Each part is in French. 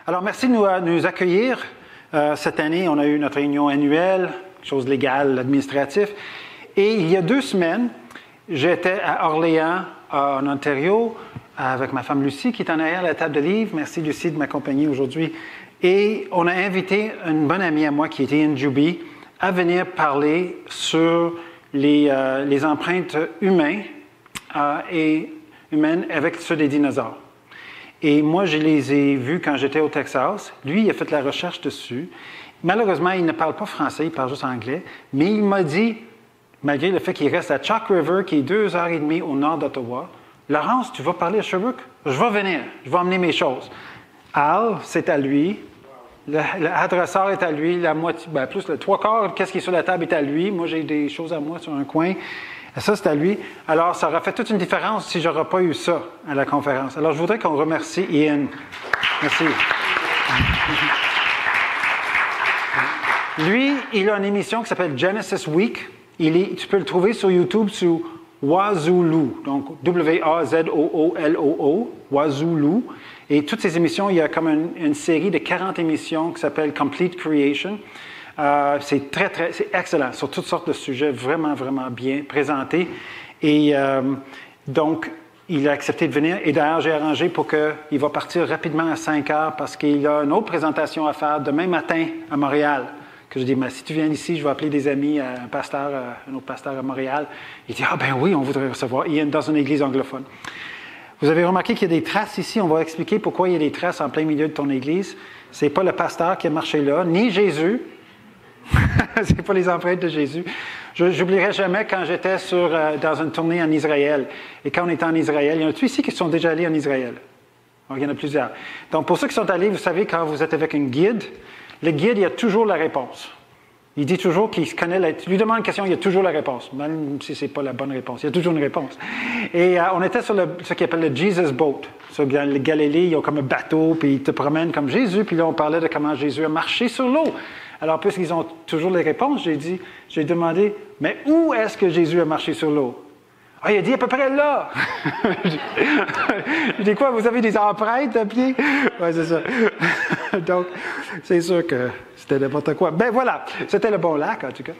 Alors, merci de nous accueillir. Cette année, on a eu notre réunion annuelle, chose légale, administrative. Et il y a 2 semaines, j'étais à Orléans, en Ontario, avec ma femme Lucie, qui est en arrière à la table de livres. Merci, Lucie, de m'accompagner aujourd'hui. Et on a invité une bonne amie à moi, qui était Injubi, à venir parler sur les empreintes humaines avec ceux des dinosaures. Et moi, je les ai vus quand j'étais au Texas. Lui, il a fait la recherche dessus. Malheureusement, il ne parle pas français, il parle juste anglais. Mais il m'a dit, malgré le fait qu'il reste à Chalk River, qui est 2h30 au nord d'Ottawa, « Laurence, tu vas parler à Sherbrooke? Je vais venir, je vais emmener mes choses. » Al, c'est à lui. L'adresseur est à lui. La moitié, plus le 3/4, qu'est-ce qui est sur la table est à lui. Moi, j'ai des choses à moi sur un coin. Ça, c'est à lui. Alors, ça aurait fait toute une différence si je n'aurais pas eu ça à la conférence. Alors, je voudrais qu'on remercie Ian. Merci. Lui, il a une émission qui s'appelle Genesis Week. Tu peux le trouver sur YouTube sous Wazooloo. Donc, W-A-Z-O-O-L-O-O, Wazooloo. Et toutes ces émissions, il y a comme une série de 40 émissions qui s'appelle Complete Creation. C'est c'est excellent sur toutes sortes de sujets, vraiment, vraiment bien présentés. Et donc, il a accepté de venir. Et d'ailleurs, j'ai arrangé pour qu'il va partir rapidement à 5 heures parce qu'il a une autre présentation à faire demain matin à Montréal. Que je dis, mais si tu viens ici, je vais appeler des amis, un autre pasteur à Montréal. Il dit, ben oui, on voudrait recevoir Ian dans une église anglophone. Vous avez remarqué qu'il y a des traces ici. On va expliquer pourquoi il y a des traces en plein milieu de ton église. Ce n'est pas le pasteur qui a marché là, ni Jésus. Ce n'est pas les empreintes de Jésus. Je n'oublierai jamais quand j'étais dans une tournée en Israël. Et quand on était en Israël, il y en a-tu ici qui sont déjà allés en Israël? Alors, il y en a plusieurs. Donc, pour ceux qui sont allés, vous savez, quand vous êtes avec un guide, le guide, il a toujours la réponse. Il dit toujours qu'il connaît tu lui demandes une question, il y a toujours la réponse, même si ce n'est pas la bonne réponse. Il y a toujours une réponse. Et on était sur ce qu'ils appelle le Jesus Boat. Sur le Galilée, ils ont comme un bateau, puis ils te promènent comme Jésus, puis là, on parlait de comment Jésus a marché sur l'eau. Alors, puisqu'ils ont toujours les réponses, j'ai demandé, mais où est-ce que Jésus a marché sur l'eau? Ah, il a dit à peu près là. Je dis quoi, vous avez des empreintes à pied? Oui, c'est ça. Donc, c'est sûr que c'était n'importe quoi. Ben voilà, c'était le bon lac, en tout cas.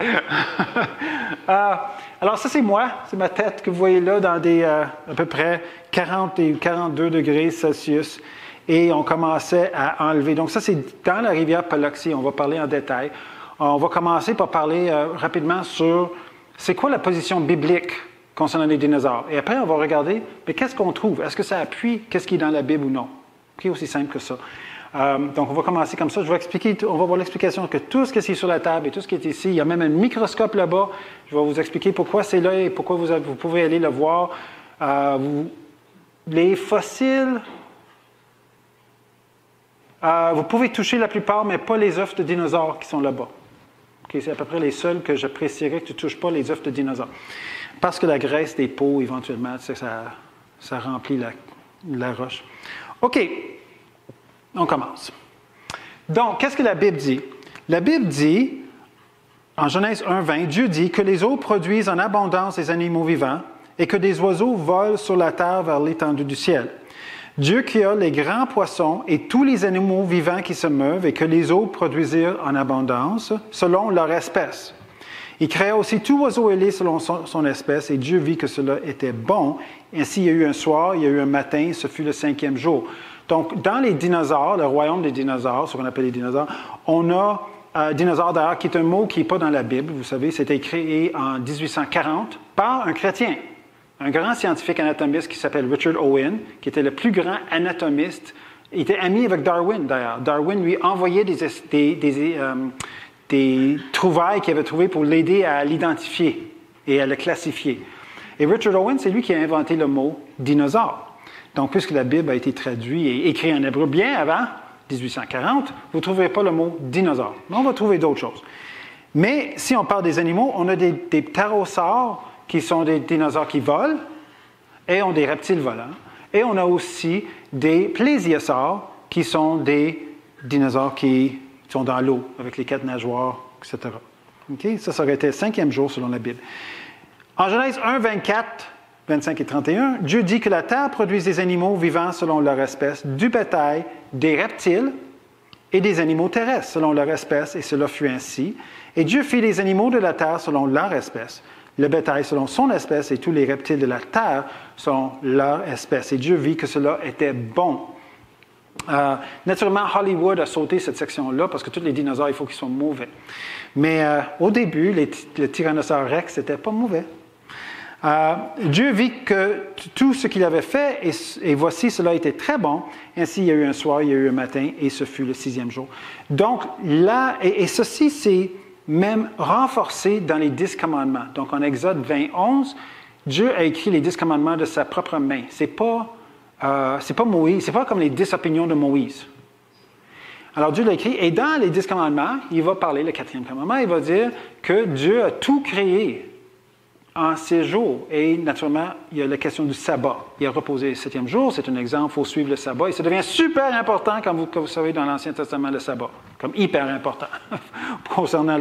Alors, ça, c'est moi. C'est ma tête que vous voyez là dans des à peu près 40 et 42 degrés Celsius. Et on commençait à enlever. Donc, ça, c'est dans la rivière Biloxi. On va parler en détail. On va commencer par parler rapidement sur c'est quoi la position biblique concernant les dinosaures. Et après, on va regarder, mais qu'est-ce qu'on trouve? Est-ce que ça appuie qu'est-ce qui est dans la Bible ou non? C'est aussi simple que ça. Donc, on va commencer comme ça. Je vais expliquer, on va voir l'explication que tout ce qui est sur la table et tout ce qui est ici, il y a même un microscope là-bas. Je vais vous expliquer pourquoi c'est là et pourquoi vous pouvez aller le voir. Les fossiles... vous pouvez toucher la plupart, mais pas les œufs de dinosaures qui sont là-bas. Okay, c'est à peu près les seuls que j'apprécierais que tu ne touches pas les œufs de dinosaures. Parce que la graisse des peaux, éventuellement, ça remplit la roche. OK, on commence. Donc, qu'est-ce que la Bible dit? La Bible dit, en Genèse 1:20, Dieu dit que les eaux produisent en abondance des animaux vivants et que des oiseaux volent sur la terre vers l'étendue du ciel. Dieu créa les grands poissons et tous les animaux vivants qui se meuvent et que les eaux produisirent en abondance selon leur espèce. Il créa aussi tout oiseau ailé selon son espèce et Dieu vit que cela était bon. Ainsi, il y a eu un soir, il y a eu un matin, ce fut le 5e jour. Donc, dans les dinosaures, le royaume des dinosaures, ce qu'on appelle les dinosaures, on a dinosaure d'ailleurs qui est un mot qui n'est pas dans la Bible. Vous savez, c'était créé en 1840 par un chrétien. Un grand scientifique anatomiste qui s'appelle Richard Owen, qui était le plus grand anatomiste. Il était ami avec Darwin, d'ailleurs. Darwin lui envoyait des trouvailles qu'il avait trouvées pour l'aider à l'identifier et à le classifier. Et Richard Owen, c'est lui qui a inventé le mot « dinosaure ». Donc, puisque la Bible a été traduite et écrite en hébreu bien avant 1840, vous ne trouverez pas le mot « dinosaure ». Mais on va trouver d'autres choses. Mais si on parle des animaux, on a des ptérosaures qui sont des dinosaures qui volent et ont des reptiles volants. Et on a aussi des plésiosaures qui sont des dinosaures qui sont dans l'eau avec les 4 nageoires, etc. Okay? Ça aurait été le 5e jour selon la Bible. En Genèse 1, 24, 25 et 31, Dieu dit que la terre produise des animaux vivants selon leur espèce, du bétail, des reptiles, et des animaux terrestres selon leur espèce, et cela fut ainsi. Et Dieu fit les animaux de la terre selon leur espèce, le bétail selon son espèce, et tous les reptiles de la terre selon leur espèce. Et Dieu vit que cela était bon. Naturellement, Hollywood a sauté cette section-là parce que tous les dinosaures, il faut qu'ils soient mauvais. Mais au début, le Tyrannosaure Rex, c'était pas mauvais. Dieu vit que tout ce qu'il avait fait, et voici, cela était très bon. Ainsi, il y a eu un soir, il y a eu un matin, et ce fut le 6e jour. Donc, là, et ceci, c'est même renforcé dans les 10 commandements. Donc, en Exode 20:11, Dieu a écrit les 10 commandements de sa propre main. C'est pas Moïse, c'est pas comme les 10 opinions de Moïse. Alors, Dieu l'a écrit, et dans les 10 commandements, il va parler, le 4e commandement, il va dire que Dieu a tout créé en 6 jours. Et naturellement, il y a la question du sabbat. Il a reposé le 7e jour, c'est un exemple, il faut suivre le sabbat. Et ça devient super important, comme vous savez, dans l'Ancien Testament, le sabbat, comme hyper important. Concernant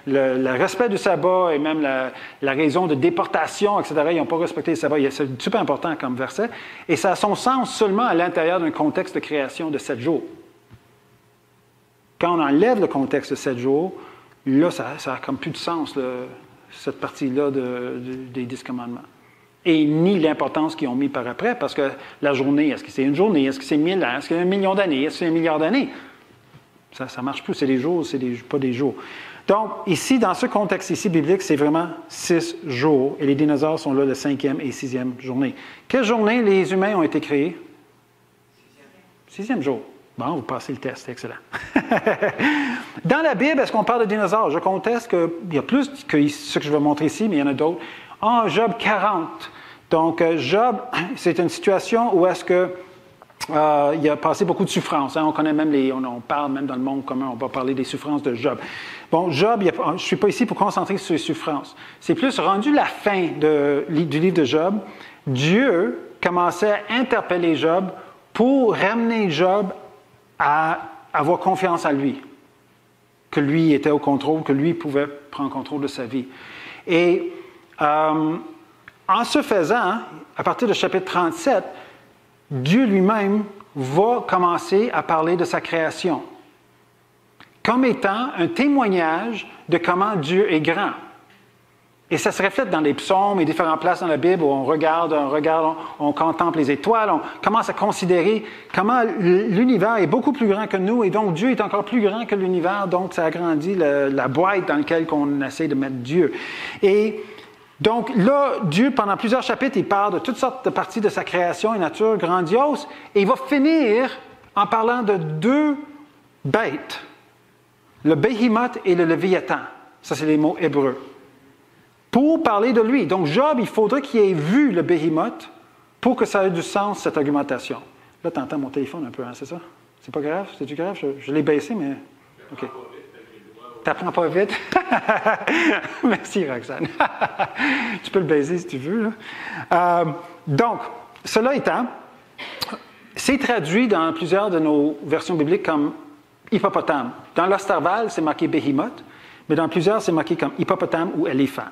le respect du sabbat et même la raison de déportation, etc., ils n'ont pas respecté le sabbat. C'est super important comme verset. Et ça a son sens seulement à l'intérieur d'un contexte de création de 7 jours. Quand on enlève le contexte de 7 jours, là, ça a comme plus de sens, cette partie-là des 10 commandements. Et ni l'importance qu'ils ont mis par après, parce que la journée, est-ce que c'est une journée, est-ce que c'est 1000 ans, est-ce que c'est 1 million d'années, est-ce que c'est 1 milliard d'années? Ça ne marche plus, c'est des jours, pas des jours. Donc, ici, dans ce contexte ici biblique, c'est vraiment 6 jours, et les dinosaures sont là le 5e et 6e journée. Quelle journée les humains ont été créés? 6e jour. Bon, vous passez le test, excellent. Dans la Bible, est-ce qu'on parle de dinosaures? Je conteste qu'il y a plus que ce que je vais montrer ici, mais il y en a d'autres. En Job 40. Donc, Job, c'est une situation où est-ce que il a passé beaucoup de souffrances. Hein? On connaît même on parle même dans le monde commun, on va parler des souffrances de Job. Bon, Job, je ne suis pas ici pour concentrer sur les souffrances. C'est plus rendu la fin du livre de Job. Dieu commençait à interpeller Job pour ramener Job à avoir confiance en lui, que lui était au contrôle, que lui pouvait prendre contrôle de sa vie. Et en ce faisant, à partir du chapitre 37, Dieu lui-même va commencer à parler de sa création, comme étant un témoignage de comment Dieu est grand. Et ça se reflète dans les psaumes et différentes places dans la Bible où on regarde, on contemple les étoiles, on commence à considérer comment l'univers est beaucoup plus grand que nous et donc Dieu est encore plus grand que l'univers, donc ça agrandit la boîte dans laquelle on essaie de mettre Dieu. Et donc là, Dieu, pendant plusieurs chapitres, il parle de toutes sortes de parties de sa création et nature grandiose et il va finir en parlant de 2 bêtes, le Béhémoth et le Léviathan. Ça, c'est les mots hébreux. Pour parler de lui. Donc, Job, il faudrait qu'il ait vu le Béhémoth pour que ça ait du sens, cette argumentation. Là, tu entends mon téléphone un peu, hein, c'est ça? C'est pas grave? C'est-tu grave? Je l'ai baissé, mais... OK. T'apprends pas vite? Merci, Roxane. Tu peux le baiser si tu veux. Donc, cela étant, c'est traduit dans plusieurs de nos versions bibliques comme hippopotame. Dans l'Osterval, c'est marqué Béhémoth, mais dans plusieurs, c'est marqué comme hippopotame ou éléphant.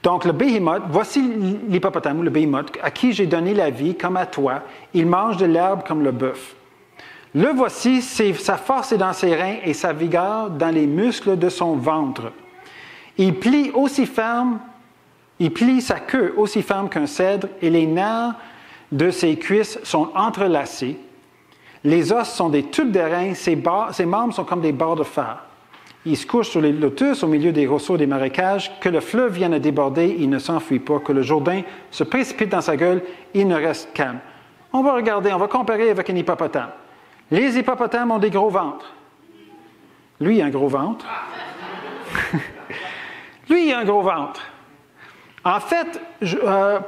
Donc, le Béhémoth, voici l'hippopotame ou le Béhémoth, à qui j'ai donné la vie comme à toi. Il mange de l'herbe comme le bœuf. Le voici, sa force est dans ses reins et sa vigueur dans les muscles de son ventre. Il plie sa queue aussi ferme qu'un cèdre et les nerfs de ses cuisses sont entrelacés. Les os sont des tubes de reins, ses membres sont comme des barres de fer. Il se couche sur les lotus au milieu des roseaux des marécages. Que le fleuve vienne à déborder, il ne s'enfuit pas. Que le Jourdain se précipite dans sa gueule, il ne reste calme. On va regarder, on va comparer avec un hippopotame. Les hippopotames ont des gros ventres. Lui, il a un gros ventre. Lui, il a un gros ventre. En fait,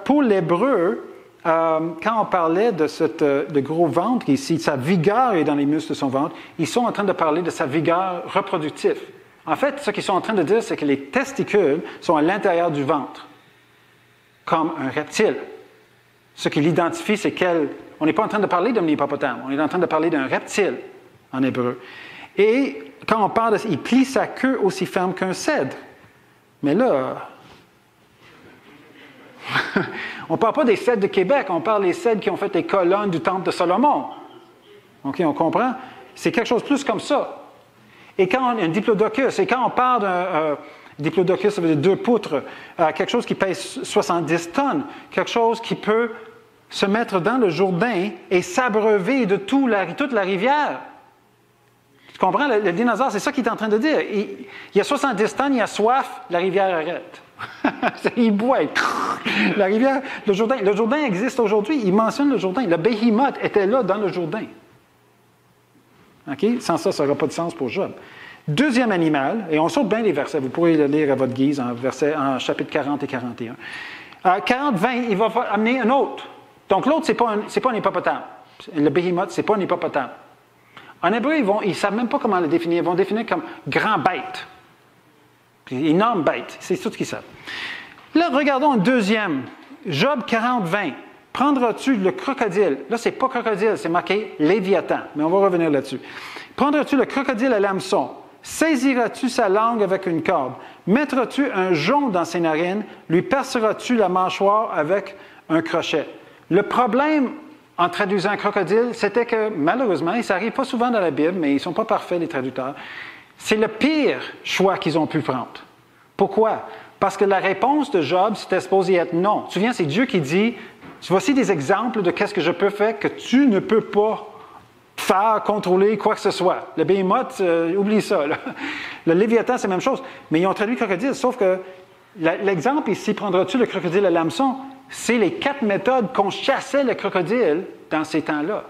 pour l'hébreu, quand on parlait de gros ventre ici, sa vigueur est dans les muscles de son ventre, ils sont en train de parler de sa vigueur reproductive. En fait, ce qu'ils sont en train de dire, c'est que les testicules sont à l'intérieur du ventre, comme un reptile. Ce qui l'identifie, c'est on n'est pas en train de parler d'un hippopotame, on est en train de parler d'un reptile en hébreu. Et quand on parle il plie sa queue aussi ferme qu'un cèdre. Mais là, on ne parle pas des cèdres de Québec, on parle des cèdres qui ont fait les colonnes du temple de Salomon. OK, on comprend? C'est quelque chose de plus comme ça. Et quand un diplodocus, et quand on parle d'un diplodocus, ça veut dire 2 poutres, quelque chose qui pèse 70 tonnes, quelque chose qui peut se mettre dans le Jourdain et s'abreuver de toute la rivière. Tu comprends? Le dinosaure, c'est ça qu'il est en train de dire. Il y a 70 tonnes, il a soif, la rivière arrête. Il boit. La rivière, le Jourdain existe aujourd'hui. Il mentionne le Jourdain. Le Behemoth était là dans le Jourdain. OK? Sans ça n'aura pas de sens pour Job. Deuxième animal, et on saute bien les versets, vous pourrez le lire à votre guise en chapitre 40 et 41. 40-20, il va amener un autre. Donc l'autre, ce n'est pas un hippopotame. Le Behemoth, ce n'est pas un hippopotame. En hébreu, ils ne savent même pas comment le définir. Ils vont le définir comme grand bête. Énorme bête. C'est tout ce qu'ils savent. Là, regardons un deuxième. Job 40-20. Prendras-tu le crocodile? Là, ce n'est pas crocodile, c'est marqué Léviathan. Mais on va revenir là-dessus. Prendras-tu le crocodile à l'hameçon? Saisiras-tu sa langue avec une corde? Mettras-tu un jonc dans ses narines? Lui perceras-tu la mâchoire avec un crochet? Le problème en traduisant crocodile, c'était que malheureusement, et ça n'arrive pas souvent dans la Bible, mais ils ne sont pas parfaits, les traducteurs, c'est le pire choix qu'ils ont pu prendre. Pourquoi? Parce que la réponse de Job, c'était supposé être non. Tu te souviens, c'est Dieu qui dit, voici des exemples de qu'est-ce que je peux faire que tu ne peux pas faire, contrôler, quoi que ce soit. Le Behemoth, oublie ça. Là. Le Léviathan, c'est la même chose. Mais ils ont traduit crocodile, sauf que l'exemple ici, prendras-tu le crocodile à l'hameçon? C'est les 4 méthodes qu'on chassait le crocodile dans ces temps-là.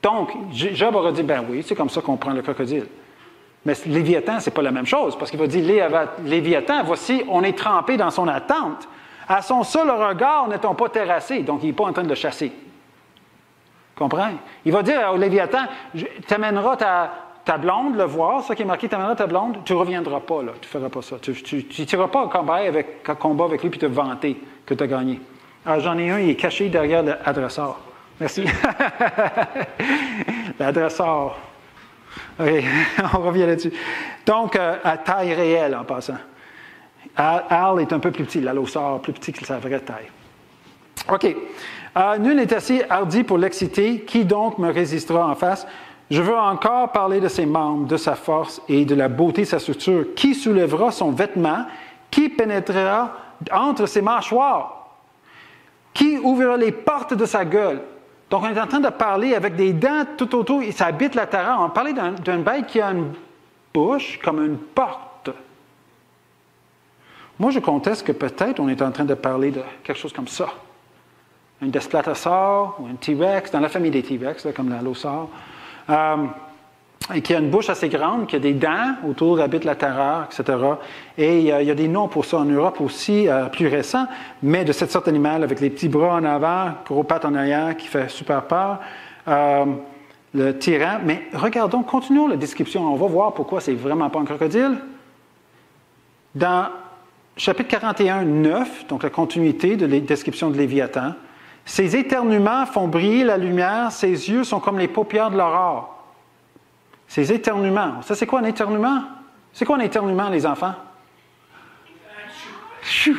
Donc, Job aurait dit, ben oui, c'est comme ça qu'on prend le crocodile. Mais Léviathan, ce n'est pas la même chose, parce qu'il va dire, Léviathan, voici, on est trempé dans son attente. À son seul regard, n'est-on pas terrassé? Donc, il n'est pas en train de le chasser. Comprends? Il va dire au Léviathan, tu amèneras ta blonde, le voir, ça qui est marqué, tu amèneras ta blonde, tu ne reviendras pas, là, tu ne feras pas ça. Tu n'iras pas au combat avec lui puis te vanter que tu as gagné. Alors, j'en ai un, il est caché derrière l'adresseur. Merci. L'adresseur. OK, on revient là-dessus. Donc, à taille réelle, en passant. Al est un peu plus petit, l'allosaure, plus petit que sa vraie taille. OK. Nul n'est assez hardi pour l'exciter. Qui donc me résistera en face? Je veux encore parler de ses membres, de sa force et de la beauté de sa structure. Qui soulèvera son vêtement? Qui pénétrera entre ses mâchoires? Qui ouvrira les portes de sa gueule? Donc, on est en train de parler avec des dents tout autour, et ça habite la terreur. On parlait d'une bête qui a une bouche comme une porte. Moi, je conteste que peut-être on est en train de parler de quelque chose comme ça. Un desplatosaure ou un T-Rex, dans la famille des T-Rex, là, comme l'allosaure, et qui a une bouche assez grande, qui a des dents autour, habite la terreur, etc. Et il y a des noms pour ça en Europe aussi, plus récents, mais de cette sorte d'animal, avec les petits bras en avant, gros pattes en arrière, qui fait super peur. Le tyran. Mais regardons, continuons la description. On va voir pourquoi c'est vraiment pas un crocodile. Dans chapitre 41, 9, donc la continuité de la description de Léviathan, ses éternuements font briller la lumière, ses yeux sont comme les paupières de l'aurore. Ses éternuements. Ça, c'est quoi un éternuement? C'est quoi un éternuement, les enfants? Chou.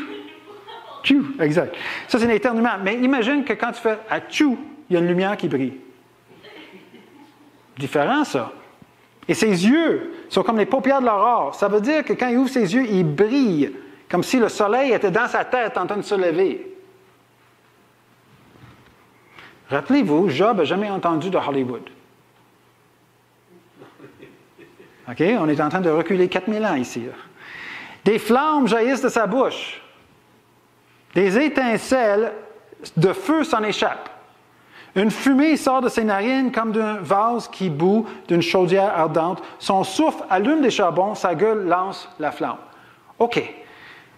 Chou, exact. Ça, c'est un éternuement. Mais imagine que quand tu fais achou, il y a une lumière qui brille. Différent, ça. Et ses yeux sont comme les paupières de l'aurore. Ça veut dire que quand il ouvre ses yeux, il brille, comme si le soleil était dans sa tête en train de se lever. Rappelez-vous, Job n'a jamais entendu de Hollywood. OK? On est en train de reculer 4000 ans ici. Là. Des flammes jaillissent de sa bouche. Des étincelles de feu s'en échappent. Une fumée sort de ses narines comme d'un vase qui bout d'une chaudière ardente. Son souffle allume des charbons, sa gueule lance la flamme. OK.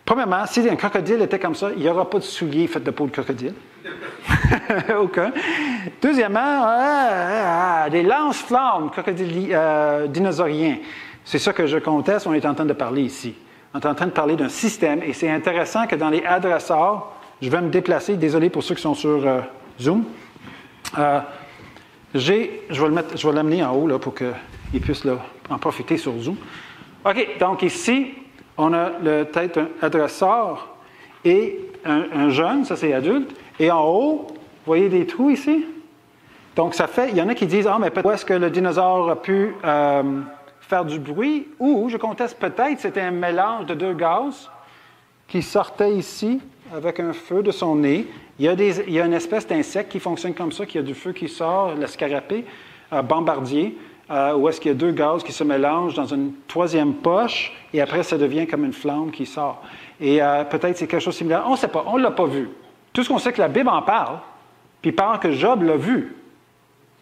Premièrement, si un crocodile était comme ça, il n'y aura pas de souliers faits de peau de crocodile. Aucun. Deuxièmement, des lance-flammes dinosauriens. C'est ça que je conteste, on est en train de parler ici. On est en train de parler d'un système, et c'est intéressant que dans les adresseurs, je vais me déplacer, désolé pour ceux qui sont sur Zoom, je vais l'amener en haut là, pour qu'ils puissent là, en profiter sur Zoom. OK, donc ici, on a peut-être un adresseur et un jeune, ça c'est adulte, et en haut, vous voyez des trous ici? Donc, ça fait, il y en a qui disent, mais peut-être est-ce que le dinosaure a pu faire du bruit, ou, je conteste peut-être, c'était un mélange de deux gaz qui sortaient ici avec un feu de son nez. Il y a une espèce d'insecte qui fonctionne comme ça, qui a du feu qui sort, le scarabée, bombardier, où est-ce qu'il y a deux gaz qui se mélangent dans une troisième poche, et après, ça devient comme une flamme qui sort. Et peut-être c'est quelque chose de similaire. On ne sait pas, on ne l'a pas vu. Tout ce qu'on sait, que la Bible en parle, puis parle que Job l'a vu.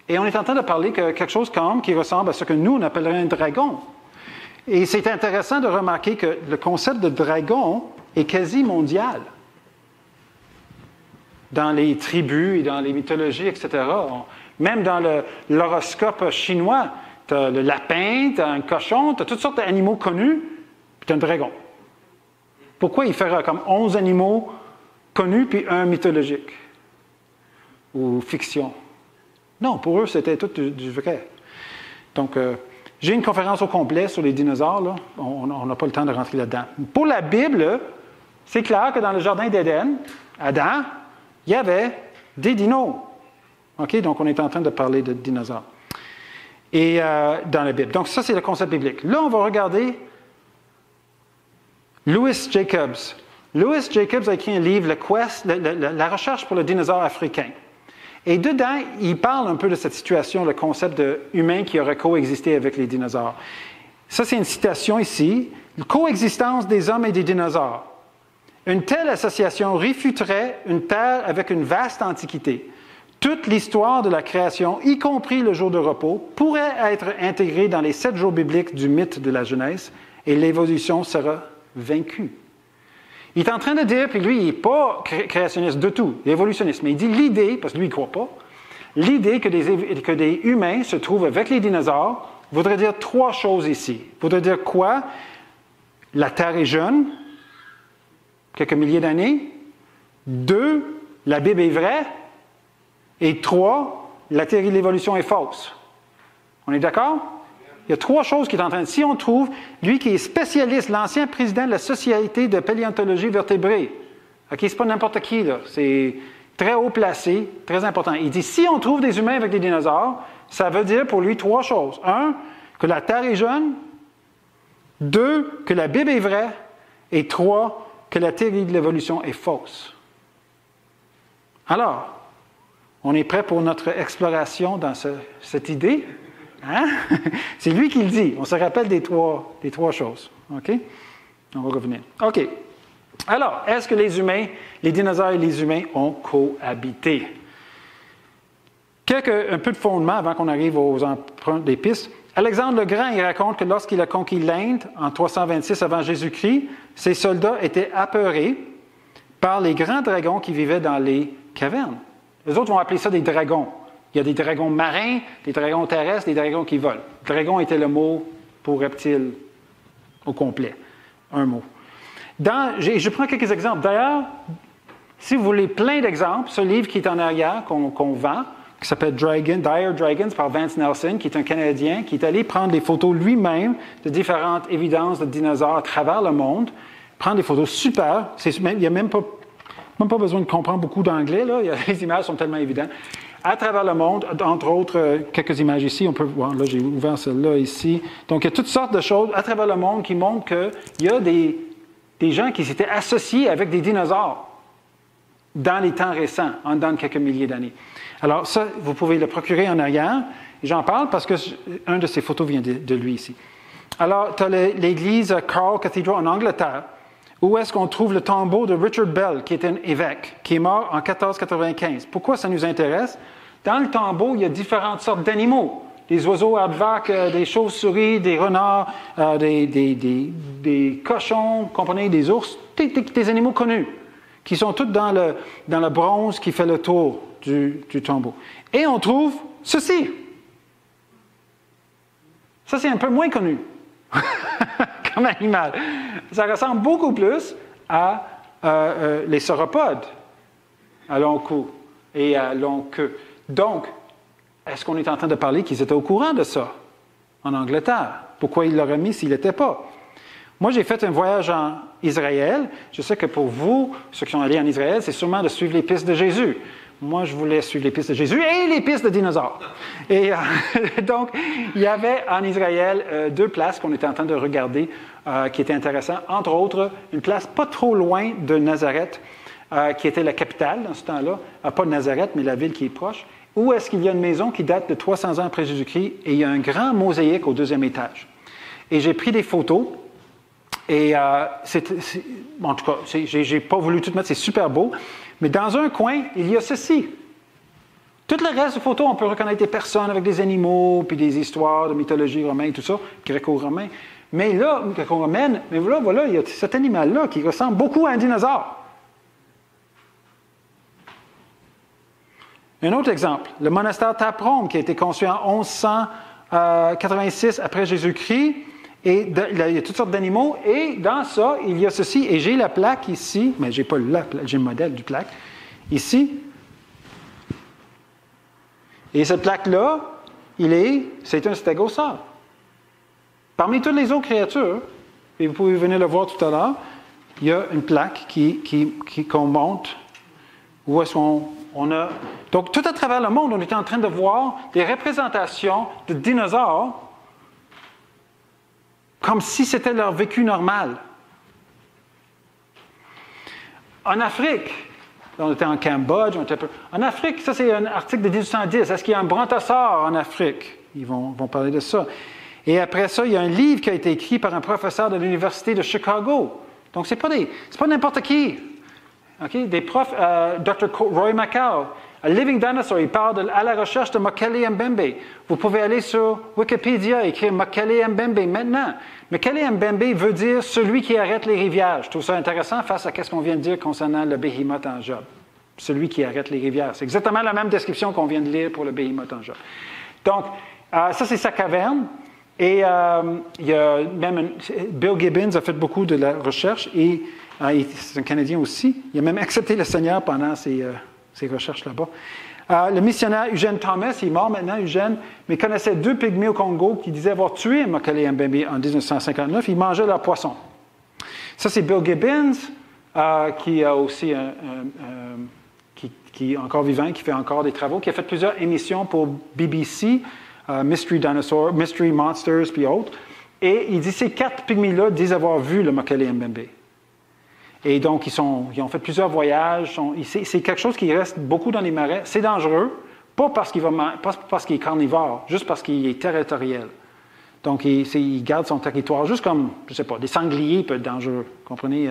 Et on est en train de parler que quelque chose comme qui ressemble à ce que nous, on appellerait un dragon. Et c'est intéressant de remarquer que le concept de dragon est quasi mondial. Dans les tribus et dans les mythologies, etc. Même dans l'horoscope chinois, tu as le lapin, tu as un cochon, tu as toutes sortes d'animaux connus, puis tu as un dragon. Pourquoi il ferait comme 11 animaux connus puis un mythologique? Ou fiction? Non, pour eux, c'était tout du vrai. Donc, j'ai une conférence au complet sur les dinosaures, là. On n'a pas le temps de rentrer là-dedans. Pour la Bible, c'est clair que dans le jardin d'Éden, Adam, il y avait des dinos. OK? Donc, on est en train de parler de dinosaures. Et dans la Bible. Donc, ça, c'est le concept biblique. Là, on va regarder Louis Jacobs. Louis Jacobs a écrit un livre, Le Quest, la recherche pour le dinosaure africain. Et dedans, il parle un peu de cette situation, le concept d'humain qui aurait coexisté avec les dinosaures. Ça, c'est une citation ici. Coexistence des hommes et des dinosaures. Une telle association réfuterait une terre avec une vaste antiquité. Toute l'histoire de la création, y compris le jour de repos, pourrait être intégrée dans les 7 jours bibliques du mythe de la Genèse, et l'évolution sera vaincue. Il est en train de dire, puis lui, il n'est pas créationniste de tout, il est évolutionniste, mais il dit l'idée, parce que lui, il ne croit pas, l'idée que des humains se trouvent avec les dinosaures voudrait dire 3 choses ici. Voudrait dire quoi? La Terre est jeune, quelques milliers d'années. 2, la Bible est vraie. Et 3, la théorie de l'évolution est fausse. On est d'accord? Il y a 3 choses qui sont en train de... Si on trouve, lui qui est spécialiste, l'ancien président de la Société de paléontologie vertébrée, OK, c'est pas n'importe qui, là, c'est très haut placé, très important. Il dit, si on trouve des humains avec des dinosaures, ça veut dire pour lui 3 choses. 1, que la Terre est jeune. 2, que la Bible est vraie. Et 3, que la théorie de l'évolution est fausse. Alors, on est prêt pour notre exploration dans cette idée? Hein? C'est lui qui le dit. On se rappelle des trois choses. OK? On va revenir. OK. Alors, est-ce que les dinosaures et les humains ont cohabité? Un peu de fondement avant qu'on arrive aux empreintes des pistes. Alexandre le Grand, il raconte que lorsqu'il a conquis l'Inde en 326 avant Jésus-Christ, ses soldats étaient apeurés par les grands dragons qui vivaient dans les cavernes. Les autres vont appeler ça des dragons. Il y a des dragons marins, des dragons terrestres, des dragons qui volent. Dragon était le mot pour reptile au complet. Un mot. Je prends quelques exemples. D'ailleurs, si vous voulez plein d'exemples, ce livre qui est en arrière, qu'on vend, qui s'appelle Dire Dragons par Vance Nelson, qui est un Canadien, qui est allé prendre des photos lui-même de différentes évidences de dinosaures à travers le monde, prendre des photos super. Il n'y a même pas besoin de comprendre beaucoup d'anglais, là. Les images sont tellement évidentes. À travers le monde, entre autres, quelques images ici, on peut voir, là j'ai ouvert celle-là ici. Donc il y a toutes sortes de choses à travers le monde qui montrent qu'il y a des gens qui s'étaient associés avec des dinosaures dans les temps récents, dans quelques milliers d'années. Alors ça, vous pouvez le procurer en arrière. J'en parle parce que un de ces photos vient de lui ici. Alors, tu as l'église Carl Cathedral en Angleterre, où est-ce qu'on trouve le tombeau de Richard Bell, qui était un évêque, qui est mort en 1495. Pourquoi ça nous intéresse? Dans le tombeau, il y a différentes sortes d'animaux. Des oiseaux aardvarks, des chauves-souris, des renards, des cochons, comprenez, des ours, des animaux connus, qui sont tous dans le bronze qui fait le tour du tombeau. Et on trouve ceci. Ça, c'est un peu moins connu comme animal. Ça ressemble beaucoup plus à les sauropodes, à long cou et à long queue. Donc, est-ce qu'on est en train de parler qu'ils étaient au courant de ça en Angleterre? Pourquoi ils l'auraient mis s'il n'était pas? Moi, j'ai fait un voyage en Israël. Je sais que pour vous, ceux qui sont allés en Israël, c'est sûrement de suivre les pistes de Jésus. Moi, je voulais suivre les pistes de Jésus et les pistes de dinosaures. Et donc, il y avait en Israël 2 places qu'on était en train de regarder qui étaient intéressantes. Entre autres, une place pas trop loin de Nazareth, qui était la capitale dans ce temps-là. Pas de Nazareth, mais la ville qui est proche. Où est-ce qu'il y a une maison qui date de 300 ans après Jésus-Christ et il y a un grand mosaïque au 2e étage. Et j'ai pris des photos. Et en tout cas, j'ai pas voulu tout mettre, c'est super beau. Mais dans un coin, il y a ceci. Tout le reste de photos, on peut reconnaître des personnes avec des animaux, puis des histoires de mythologie romaine, tout ça, gréco-romain. Mais là, gréco-romaine, mais voilà, il y a cet animal-là qui ressemble beaucoup à un dinosaure. Un autre exemple, le monastère Taprom, qui a été construit en 1186 après Jésus-Christ. Et il y a toutes sortes d'animaux. Et dans ça, il y a ceci. Et j'ai la plaque ici. Mais je n'ai pas la plaque, j'ai le modèle du plaque. Ici. Et cette plaque-là, c'est un stégosaure. Parmi toutes les autres créatures, et vous pouvez venir le voir tout à l'heure, il y a une plaque qu'on monte. Où est-ce qu'on a... Donc, tout à travers le monde, on était en train de voir des représentations de dinosaures comme si c'était leur vécu normal. En Afrique, on était en Cambodge, en Afrique, ça c'est un article de 1810, est-ce qu'il y a un brontosaure en Afrique? Ils vont parler de ça. Et après ça, il y a un livre qui a été écrit par un professeur de l'Université de Chicago. Donc, c'est pas n'importe qui. Okay? Des profs, Dr. Roy Macau, A Living Dinosaur, il parle à la recherche de Mokele Mbembe. Vous pouvez aller sur Wikipédia et écrire Mokele Mbembe maintenant. Mokele Mbembe veut dire celui qui arrête les rivières. Je trouve ça intéressant face à ce qu'on vient de dire concernant le Behemoth en Job. Celui qui arrête les rivières. C'est exactement la même description qu'on vient de lire pour le Behemoth en Job. Donc, ça c'est sa caverne. Et il y a même Bill Gibbons a fait beaucoup de la recherche et c'est un Canadien aussi. Il a même accepté le Seigneur pendant ses recherches là-bas. Le missionnaire Eugène Thomas, il est mort maintenant, Eugène, mais connaissait 2 pygmées au Congo qui disaient avoir tué Mokele Mbembe en 1959. Ils mangeaient leurs poissons. Ça, c'est Bill Gibbons, qui a aussi qui est encore vivant, qui fait encore des travaux, qui a fait plusieurs émissions pour BBC, Mystery Dinosaur, Mystery Monsters, puis autres. Et il dit ces 4 pygmées-là disent avoir vu le Mokele Mbembe. Et donc, ils ont fait plusieurs voyages. C'est quelque chose qui reste beaucoup dans les marais. C'est dangereux, pas parce qu'il est carnivore, juste parce qu'il est territorial. Donc, il garde son territoire, juste comme, je ne sais pas, des sangliers peuvent être dangereux. Vous comprenez?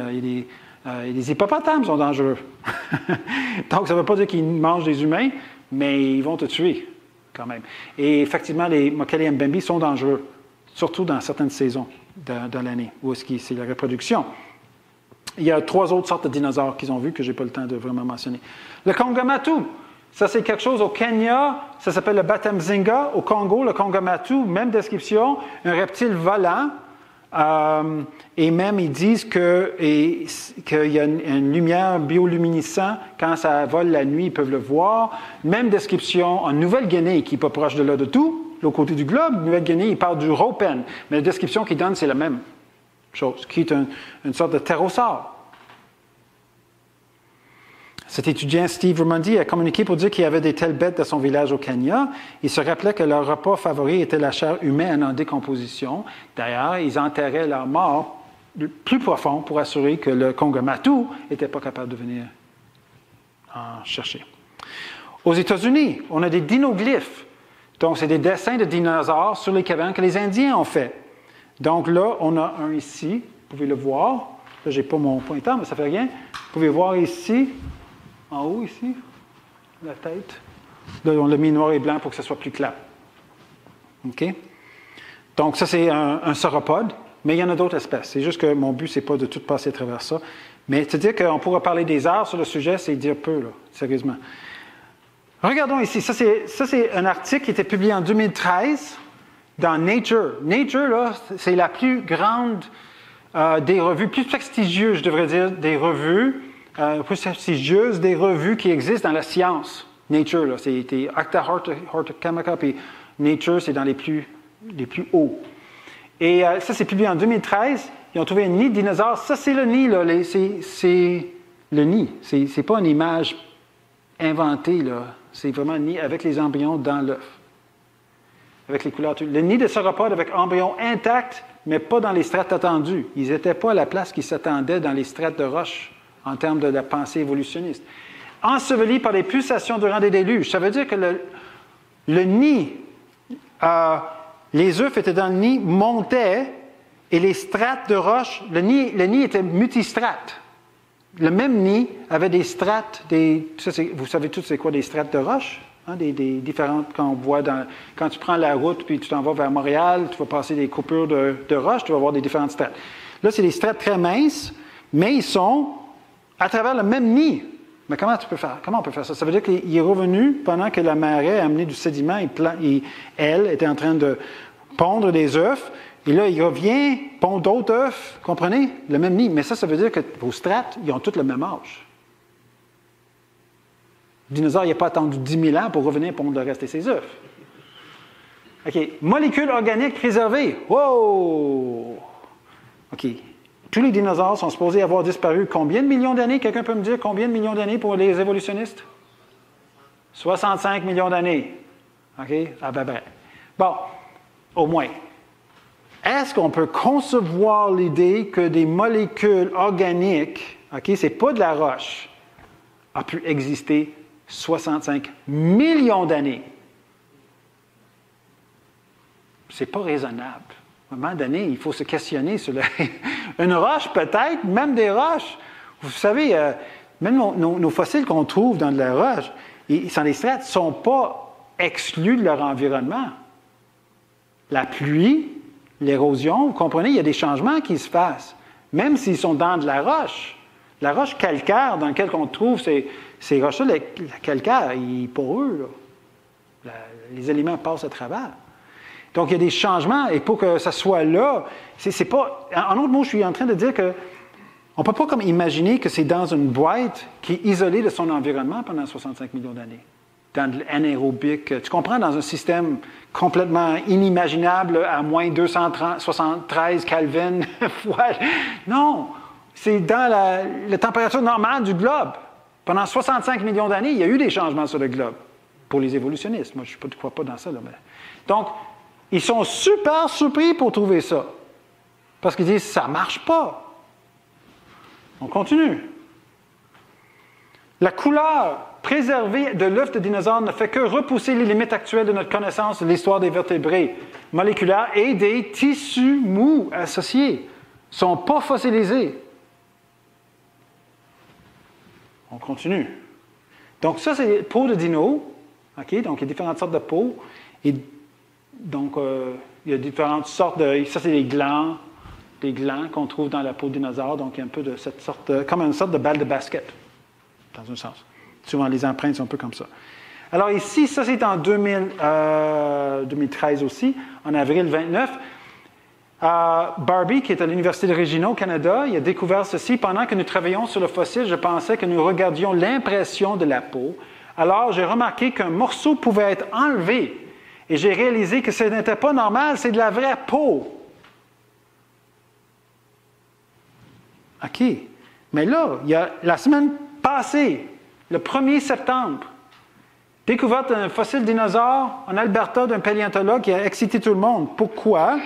Les hippopotames sont dangereux. Donc, ça ne veut pas dire qu'ils mangent des humains, mais ils vont te tuer, quand même. Et effectivement, les Mokele Mbembe sont dangereux, surtout dans certaines saisons de l'année, où c'est la reproduction. Il y a 3 autres sortes de dinosaures qu'ils ont vus que je n'ai pas le temps de vraiment mentionner. Le Kongomatu, ça c'est quelque chose au Kenya, ça s'appelle le Batamzinga. Au Congo, le Kongomatu, même description, un reptile volant. Et même ils disent qu'il y a une lumière bioluminescente, quand ça vole la nuit, ils peuvent le voir. Même description en Nouvelle-Guinée, qui n'est pas proche de là de tout, l'autre côté du globe. Nouvelle-Guinée, ils parlent du ropen, mais la description qu'ils donnent, c'est la même chose, qui est une sorte de ptérosaure. Cet étudiant, Steve Ramondi, a communiqué pour dire qu'il y avait des telles bêtes dans son village au Kenya. Il se rappelait que leur repas favori était la chair humaine en décomposition. D'ailleurs, ils enterraient leur mort plus profond pour assurer que le Kongomatu n'était pas capable de venir en chercher. Aux États-Unis, on a des dinoglyphes. Donc, c'est des dessins de dinosaures sur les cavernes que les Indiens ont fait. Donc là, on a un ici, vous pouvez le voir. Là, je n'ai pas mon pointeur, mais ça ne fait rien. Vous pouvez voir ici, en haut ici, la tête. Là, on l'a mis noir et blanc pour que ce soit plus clair. OK? Donc ça, c'est un sauropode, mais il y en a d'autres espèces. C'est juste que mon but, ce n'est pas de tout passer à travers ça. Mais c'est-à-dire qu'on pourra parler des heures sur le sujet, c'est dire peu, là, sérieusement. Regardons ici. Ça, c'est un article qui était publié en 2013. Dans Nature. Nature, là, c'est la plus grande des revues, plus prestigieuses, je devrais dire, des revues, plus prestigieuses des revues qui existent dans la science. Nature, là, c'était Acta Horticamica, puis Nature, c'est dans les plus hauts. Et ça, c'est publié en 2013. Ils ont trouvé un nid de dinosaure. Ça, c'est le nid, là. C'est le nid. C'est pas une image inventé, là. C'est vraiment un nid avec les embryons dans l'œuf. Avec les couleurs. Le nid de sauropode avec embryons intacts, mais pas dans les strates attendues. Ils n'étaient pas à la place qu'ils s'attendaient dans les strates de roche en termes de la pensée évolutionniste. Ensevelis par les pulsations durant des déluges. Ça veut dire que le nid, les œufs étaient dans le nid, montaient, et les strates de roche, le nid était multistrate. Le même nid avait des strates, vous savez tous c'est quoi des strates de roche? Hein, des différentes, quand tu prends la route puis tu t'en vas vers Montréal, tu vas passer des coupures de roche, tu vas voir des différentes strates. Là, c'est des strates très minces, mais ils sont à travers le même nid. Mais comment on peut faire ça? Ça veut dire qu'il est revenu pendant que la marée a amené du sédiment et elle était en train de pondre des œufs. Et là, il revient, pond d'autres œufs, comprenez? Le même nid. Mais ça veut dire que vos strates, ils ont tous le même âge. Le dinosaure, il n'a pas attendu 10 000 ans pour revenir pondre le reste de ses œufs. OK. Molécules organiques préservées. Wow! OK. Tous les dinosaures sont supposés avoir disparu combien de millions d'années? Quelqu'un peut me dire combien de millions d'années pour les évolutionnistes? 65 millions d'années. OK? À peu près. Bon, au moins. Est-ce qu'on peut concevoir l'idée que des molécules organiques, OK, c'est pas de la roche, a pu exister 65 millions d'années? C'est pas raisonnable. À un moment donné, il faut se questionner sur une roche, peut-être, même des roches. Vous savez, même nos fossiles qu'on trouve dans de la roche, sans les strates, ne sont pas exclus de leur environnement. La pluie, l'érosion, vous comprenez, il y a des changements qui se passent, même s'ils sont dans de la roche. La roche calcaire dans laquelle on trouve ces roches-là, le calcaire, il est poreux. Les éléments passent à travers. Donc, il y a des changements, et pour que ça soit là, c'est pas... En d'autres mots, je suis en train de dire que on ne peut pas comme imaginer que c'est dans une boîte qui est isolée de son environnement pendant 65 millions d'années. Dans de l'anaérobique. Tu comprends? Dans un système complètement inimaginable à moins 273 Kelvin. Non! C'est dans la température normale du globe. Pendant 65 millions d'années, il y a eu des changements sur le globe. Pour les évolutionnistes. Moi, je ne crois pas dans ça. Là, mais... Donc, ils sont super surpris pour trouver ça. Parce qu'ils disent, ça ne marche pas. On continue. La couleur préservée de l'œuf de dinosaure ne fait que repousser les limites actuelles de notre connaissance de l'histoire des vertébrés moléculaires et des tissus mous associés. Ils ne sont pas fossilisés. On continue. Donc, ça, c'est les peaux de dino. OK? Donc, il y a différentes sortes de peaux. Et donc, il y a différentes sortes de... Ça, c'est des glands qu'on trouve dans la peau de dinosaure. Donc, il y a un peu de cette sorte... comme une sorte de balle de basket, dans un sens. Souvent, les empreintes sont un peu comme ça. Alors ici, ça, c'est en 2013 aussi, en avril 29. Barbie, qui est à l'Université de Regina au Canada, il a découvert ceci. Pendant que nous travaillions sur le fossile, je pensais que nous regardions l'impression de la peau. Alors, j'ai remarqué qu'un morceau pouvait être enlevé. Et j'ai réalisé que ce n'était pas normal, c'est de la vraie peau. OK. Mais là, il y a la semaine passée, le 1er septembre, découverte d'un fossile dinosaure en Alberta d'un paléontologue qui a excité tout le monde. Pourquoi?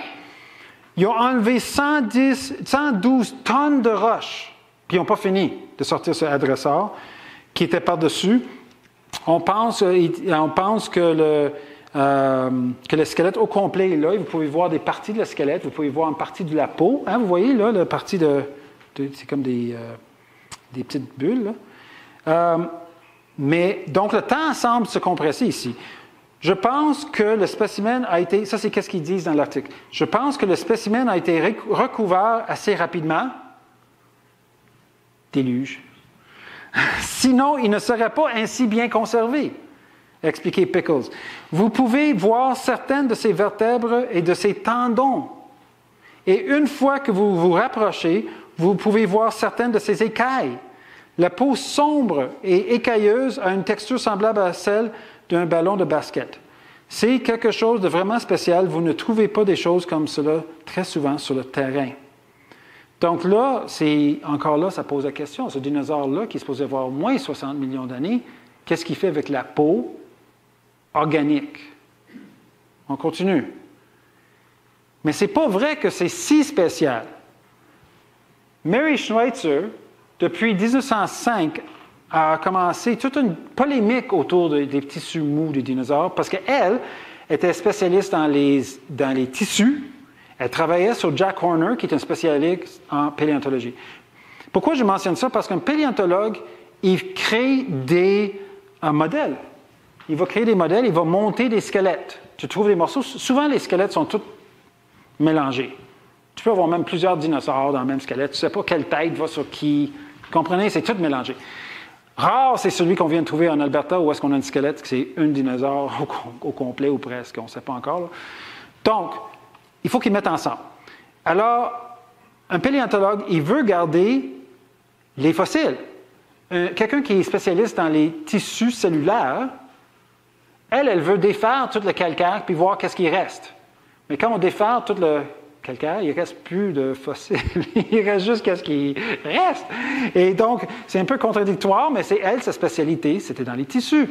Ils ont enlevé 112 tonnes de roches, puis ils n'ont pas fini de sortir ce adresseur qui était par-dessus. On pense que le squelette au complet est là. Vous pouvez voir des parties de le squelette, vous pouvez voir une partie de la peau. Hein, vous voyez là, la partie c'est comme des petites bulles. Mais donc le temps semble se compresser ici. Je pense que le spécimen a été... Ça, c'est qu'est-ce qu'ils disent dans l'article. Je pense que le spécimen a été recouvert assez rapidement. Déluge. Sinon, il ne serait pas ainsi bien conservé. Expliquait Pickles. Vous pouvez voir certaines de ces vertèbres et de ces tendons. Et une fois que vous vous rapprochez, vous pouvez voir certaines de ces écailles. La peau sombre et écailleuse a une texture semblable à celle d'un ballon de basket. C'est quelque chose de vraiment spécial. Vous ne trouvez pas des choses comme cela très souvent sur le terrain. Donc là, encore là, ça pose la question. Ce dinosaure-là, qui est supposé avoir au moins 60 millions d'années, qu'est-ce qu'il fait avec la peau organique. On continue. Mais ce n'est pas vrai que c'est si spécial. Mary Schweitzer, depuis 1905, a commencé toute une polémique autour des tissus mous des dinosaures parce qu'elle était spécialiste dans les tissus. Elle travaillait sur Jack Horner, qui est un spécialiste en paléontologie. Pourquoi je mentionne ça? Parce qu'un paléontologue, il crée des modèles. Il va créer des modèles, il va monter des squelettes. Tu trouves des morceaux. Souvent, les squelettes sont tous mélangés. Tu peux avoir même plusieurs dinosaures dans le même squelette. Tu ne sais pas quelle tête va sur qui. Vous comprenez? C'est tout mélangé. Rare, c'est celui qu'on vient de trouver en Alberta où est-ce qu'on a un squelette, que c'est un dinosaure au complet ou presque. On ne sait pas encore. Là. Donc, il faut qu'ils mettent ensemble. Alors, un paléontologue, il veut garder les fossiles. Quelqu'un qui est spécialiste dans les tissus cellulaires, elle veut défaire tout le calcaire puis voir qu'est-ce qui reste. Mais quand on défaire tout le calcaire, il ne reste plus de fossiles. Il reste juste qu'est-ce qui reste. Et donc, c'est un peu contradictoire, mais c'est elle, sa spécialité, c'était dans les tissus.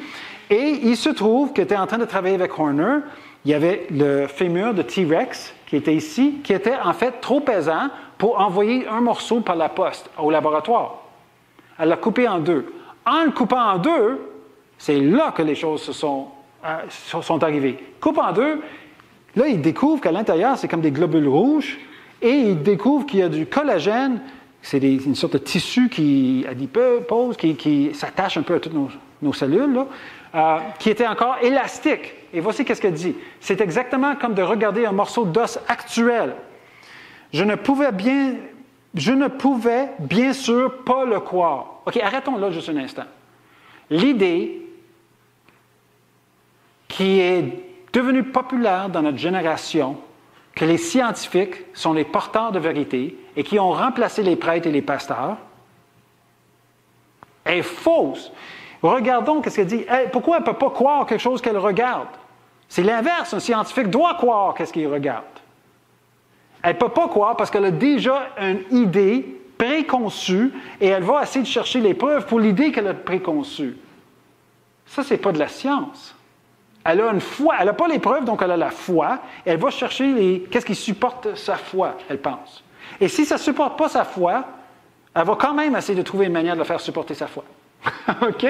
Et il se trouve qu'elle était en train de travailler avec Horner. Il y avait le fémur de T-Rex qui était ici, qui était en fait trop pesant pour envoyer un morceau par la poste au laboratoire. Elle l'a coupé en deux. En le coupant en deux, c'est là que les choses sont arrivées. Coupe en deux, là, il découvre qu'à l'intérieur, c'est comme des globules rouges, et il découvre qu'il y a du collagène, c'est une sorte de tissu adipeux, qui s'attache un peu à toutes nos cellules, là, qui était encore élastique. Et voici qu'est-ce qu'elle dit. C'est exactement comme de regarder un morceau d'os actuel. Je ne pouvais bien sûr pas le croire. OK, arrêtons là juste un instant. L'idée qui est devenue populaire dans notre génération, que les scientifiques sont les porteurs de vérité et qui ont remplacé les prêtres et les pasteurs, est fausse. Regardons ce qu'elle dit. Pourquoi elle ne peut pas croire quelque chose qu'elle regarde? C'est l'inverse. Un scientifique doit croire qu'est-ce qu'il regarde. Elle ne peut pas croire parce qu'elle a déjà une idée préconçue et elle va essayer de chercher les preuves pour l'idée qu'elle a préconçue. Ça, ce n'est pas de la science. Elle a une foi. Elle n'a pas les preuves, donc elle a la foi. Et elle va chercher qu'est-ce qui supporte sa foi, elle pense. Et si ça ne supporte pas sa foi, elle va quand même essayer de trouver une manière de la faire supporter sa foi. OK?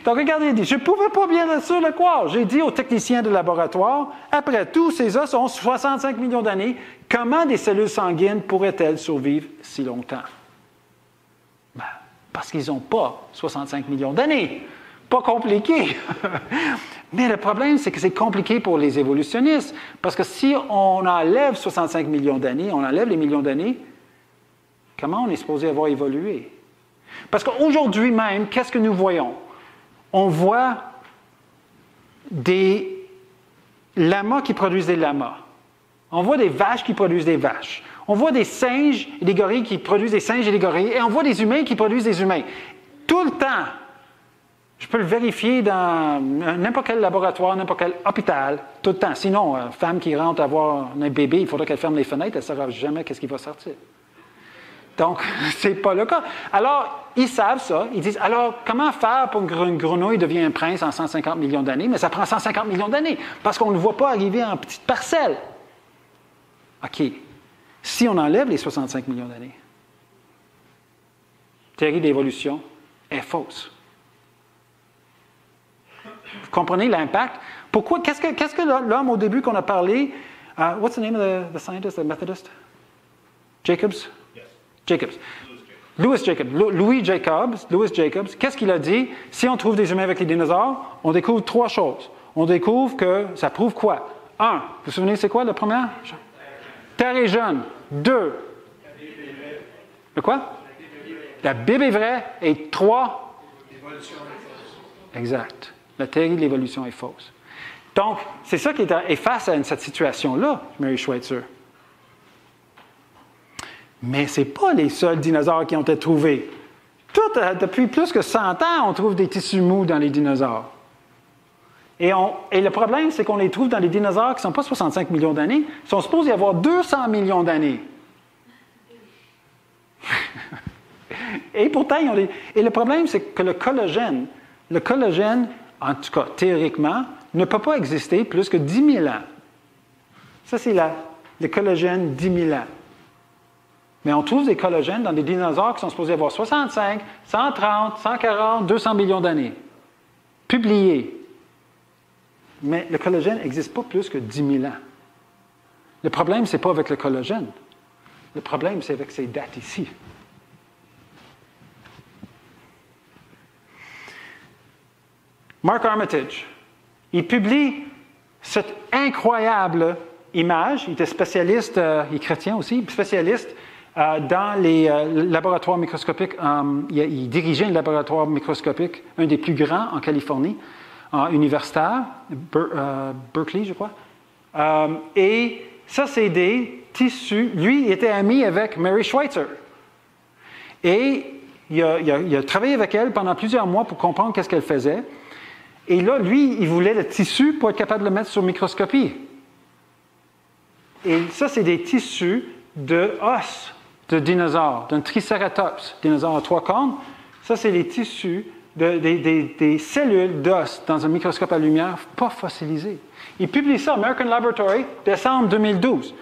Donc, regardez, il dit, je ne pouvais pas bien sûr le croire. J'ai dit aux techniciens de laboratoire, après tout, ces os ont 65 millions d'années. Comment des cellules sanguines pourraient-elles survivre si longtemps? Ben, parce qu'ils n'ont pas 65 millions d'années. Pas compliqué. Mais le problème, c'est que c'est compliqué pour les évolutionnistes. Parce que si on enlève 65 millions d'années, on enlève les millions d'années, comment on est supposé avoir évolué? Parce qu'aujourd'hui même, qu'est-ce que nous voyons? On voit des lamas qui produisent des lamas. On voit des vaches qui produisent des vaches. On voit des singes et des gorilles qui produisent des singes et des gorilles. Et on voit des humains qui produisent des humains. Tout le temps. Je peux le vérifier dans n'importe quel laboratoire, n'importe quel hôpital, tout le temps. Sinon, une femme qui rentre avoir un bébé, il faudra qu'elle ferme les fenêtres, elle ne saura jamais qu'est-ce qui va sortir. Donc, ce n'est pas le cas. Alors, ils savent ça. Ils disent, alors, comment faire pour qu'une grenouille devienne un prince en 150 millions d'années? Mais ça prend 150 millions d'années, parce qu'on ne le voit pas arriver en petites parcelles. OK. Si on enlève les 65 millions d'années, la théorie d'évolution est fausse. Vous comprenez l'impact? Pourquoi? Qu'est-ce que l'homme, au début qu'on a parlé, what's the name of the scientist, the Methodist? Jacobs? Yes. Jacobs. Louis Jacobs, qu'est-ce qu'il a dit? Si on trouve des humains avec les dinosaures, on découvre trois choses. On découvre que ça prouve quoi? Un, vous vous souvenez, c'est quoi la première? Terre est jeune. Deux, le quoi? La Bible est vraie. Et trois, l'évolution est fausse. Exact. La théorie de l'évolution est fausse. Donc, c'est ça qui est face à cette situation-là, Mary Schweitzer. Mais ce n'est pas les seuls dinosaures qui ont été trouvés. Depuis plus que 100 ans, on trouve des tissus mous dans les dinosaures. Et le problème, c'est qu'on les trouve dans les dinosaures qui ne sont pas 65 millions d'années, ils sont supposés avoir 200 millions d'années. Et pourtant, et le problème, c'est que le collagène, le collagène, en tout cas théoriquement, ne peut pas exister plus que 10 000 ans. Ça, c'est le collagène 10 000 ans. Mais on trouve des collagènes dans des dinosaures qui sont supposés avoir 65, 130, 140, 200 millions d'années. Publiés. Mais le collagène n'existe pas plus que 10 000 ans. Le problème, ce n'est pas avec le collagène. Le problème, c'est avec ces dates ici. Mark Armitage, il publie cette incroyable image. Il était spécialiste, il est chrétien aussi, spécialiste dans les laboratoires microscopiques. Il dirigeait un laboratoire microscopique, un des plus grands en Californie, universitaire, Berkeley, je crois. Et ça, c'est des tissus. Lui, il était ami avec Mary Schweitzer. Et il a travaillé avec elle pendant plusieurs mois pour comprendre qu'est-ce qu'elle faisait. Et là, lui, il voulait le tissu pour être capable de le mettre sur microscopie. Et ça, c'est des tissus de os de dinosaures, d'un triceratops, dinosaure à 3 cornes. Ça, c'est les tissus des cellules d'os dans un microscope à lumière pas fossilisé. Il publie ça, American Laboratory, décembre 2012.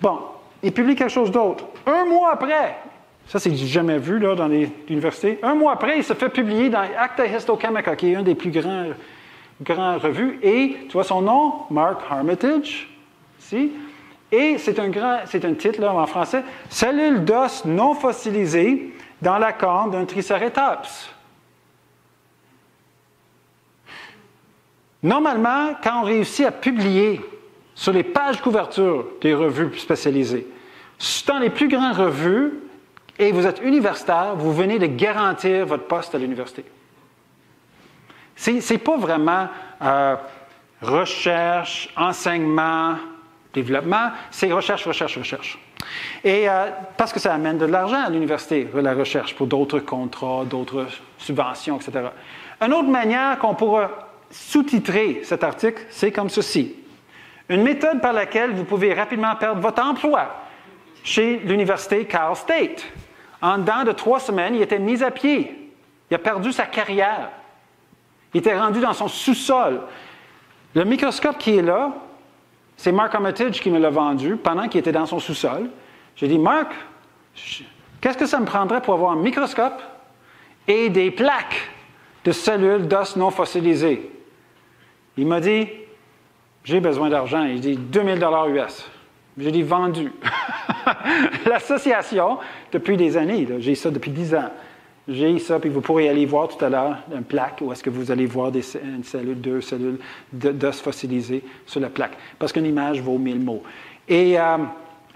Bon, il publie quelque chose d'autre. Un mois après, ça c'est jamais vu là, dans les universités, un mois après, il se fait publier dans Acta Histochemica, qui est un des plus grands revues, et tu vois son nom, Mark Armitage, ici, et c'est un titre là, en français, « Cellules d'os non fossilisées dans la corne d'un triceratops ». Normalement, quand on réussit à publier sur les pages couverture des revues spécialisées, dans les plus grandes revues, et vous êtes universitaire, vous venez de garantir votre poste à l'université. Ce n'est pas vraiment recherche, enseignement, développement, c'est recherche, recherche, recherche. Et parce que ça amène de l'argent à l'université, la recherche, pour d'autres contrats, d'autres subventions, etc. Une autre manière qu'on pourra sous-titrer cet article, c'est comme ceci. Une méthode par laquelle vous pouvez rapidement perdre votre emploi chez l'université Cal State. En dedans de 3 semaines, il était mis à pied. Il a perdu sa carrière. Il était rendu dans son sous-sol. Le microscope qui est là, c'est Mark Armitage qui me l'a vendu pendant qu'il était dans son sous-sol. J'ai dit, Mark, qu'est-ce que ça me prendrait pour avoir un microscope et des plaques de cellules d'os non fossilisées? Il m'a dit, j'ai besoin d'argent. Il dit, 2000 $ US. J'ai dit, vendu. L'association, depuis des années, là, j'ai ça depuis 10 ans. J'ai ça, puis vous pourrez aller voir tout à l'heure une plaque où est-ce que vous allez voir une cellule, 2 cellules d'os fossilisées sur la plaque. Parce qu'une image vaut 1000 mots. Et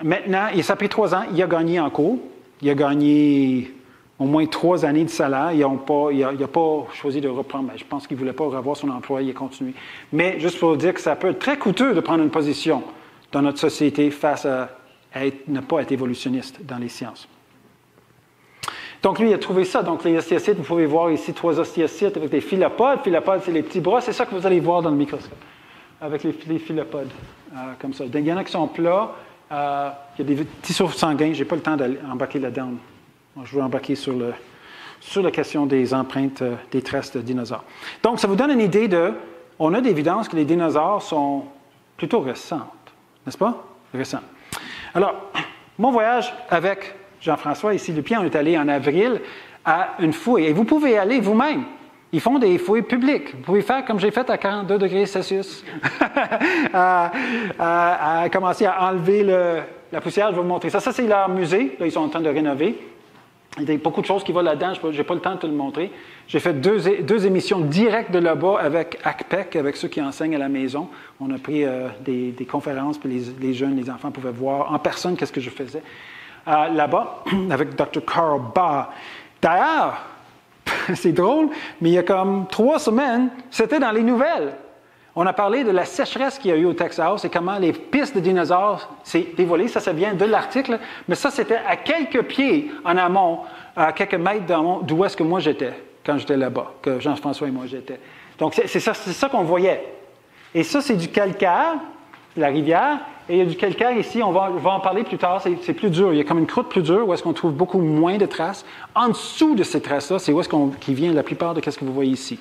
maintenant, ça a pris 3 ans, il a gagné en cours. Il a gagné au moins 3 années de salaire. Il n'a pas choisi de reprendre. Je pense qu'il ne voulait pas revoir son emploi, il a continué. Mais juste pour dire que ça peut être très coûteux de prendre une position dans notre société face à ne pas être évolutionniste dans les sciences. Donc, lui, il a trouvé ça. Donc, les ostéocytes, vous pouvez voir ici 3 ostéocytes avec des philopodes. Philopodes, c'est les petits bras. C'est ça que vous allez voir dans le microscope, avec les philopodes, comme ça. Il y en a qui sont plats. Il y a des tissus sanguins. Je n'ai pas le temps d'embarquer là-dedans. Je veux embarquer sur la question des empreintes, des traces de dinosaures. Donc, ça vous donne une idée on a d'évidence que les dinosaures sont plutôt récentes, n'est-ce pas? Récents. Alors, mon voyage avec Jean-François, ici, Lupien, on est allé en avril à une fouille. Et vous pouvez y aller vous-même. Ils font des fouilles publiques. Vous pouvez faire comme j'ai fait à 42 degrés Celsius. à commencer à enlever la poussière. Je vais vous montrer ça. Ça, c'est leur musée. Là, ils sont en train de rénover. Il y a beaucoup de choses qui vont là-dedans. Je n'ai pas le temps de te le montrer. J'ai fait deux émissions directes de là-bas avec ACPEC, avec ceux qui enseignent à la maison. On a pris des conférences, puis les jeunes, les enfants pouvaient voir en personne qu'est-ce que je faisais. Là-bas, avec Dr. Carl Baugh. D'ailleurs, c'est drôle, mais il y a comme 3 semaines, c'était dans les nouvelles. On a parlé de la sécheresse qu'il y a eu au Texas et comment les pistes de dinosaures s'est dévoilées. Ça vient de l'article, mais ça, c'était à quelques pieds en amont, à quelques mètres d'où est-ce que moi j'étais, quand j'étais là-bas, que Jean-François et moi j'étais. Donc, c'est ça qu'on voyait. Et ça, c'est du calcaire, la rivière, et il y a du calcaire ici, on va en parler plus tard, c'est plus dur. Il y a comme une croûte plus dure où est-ce qu'on trouve beaucoup moins de traces. En dessous de ces traces-là, c'est où est-ce qui vient la plupart de ce que vous voyez ici.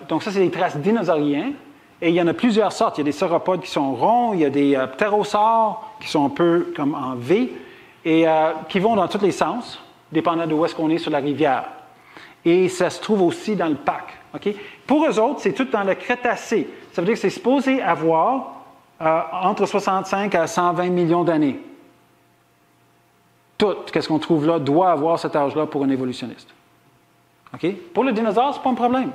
Donc ça, c'est des traces dinosauriennes. Et il y en a plusieurs sortes. Il y a des sauropodes qui sont ronds, il y a des ptérosaures qui sont un peu comme en V et qui vont dans tous les sens, dépendant de où est-ce qu'on est sur la rivière. Et ça se trouve aussi dans le parc. Okay? Pour eux autres, c'est tout dans le Crétacé. Ça veut dire que c'est supposé avoir entre 65 à 120 millions d'années. Tout ce qu'on trouve là doit avoir cet âge-là pour un évolutionniste. Okay? Pour le dinosaure, ce n'est pas un problème.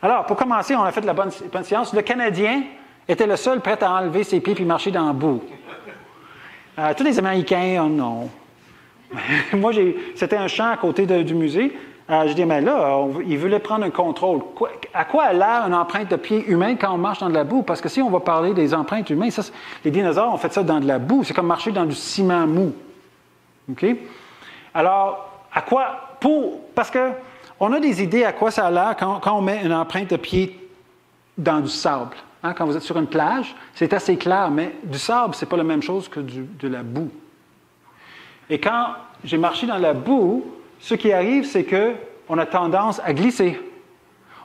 Alors, pour commencer, on a fait de la bonne science. Le Canadien était le seul prêt à enlever ses pieds et marcher dans la boue. Tous les Américains, oh non. Moi, c'était un champ à côté du musée. J'ai dit, mais là, il voulait prendre un contrôle. À quoi a l'air une empreinte de pied humain quand on marche dans de la boue? Parce que si on va parler des empreintes humaines, les dinosaures ont fait ça dans de la boue. C'est comme marcher dans du ciment mou. OK? Alors, à quoi? Parce que on a des idées à quoi ça a l'air quand on met une empreinte de pied dans du sable. Hein, quand vous êtes sur une plage, c'est assez clair, mais du sable, ce n'est pas la même chose que de la boue. Et quand j'ai marché dans la boue, ce qui arrive, c'est qu'on a tendance à glisser.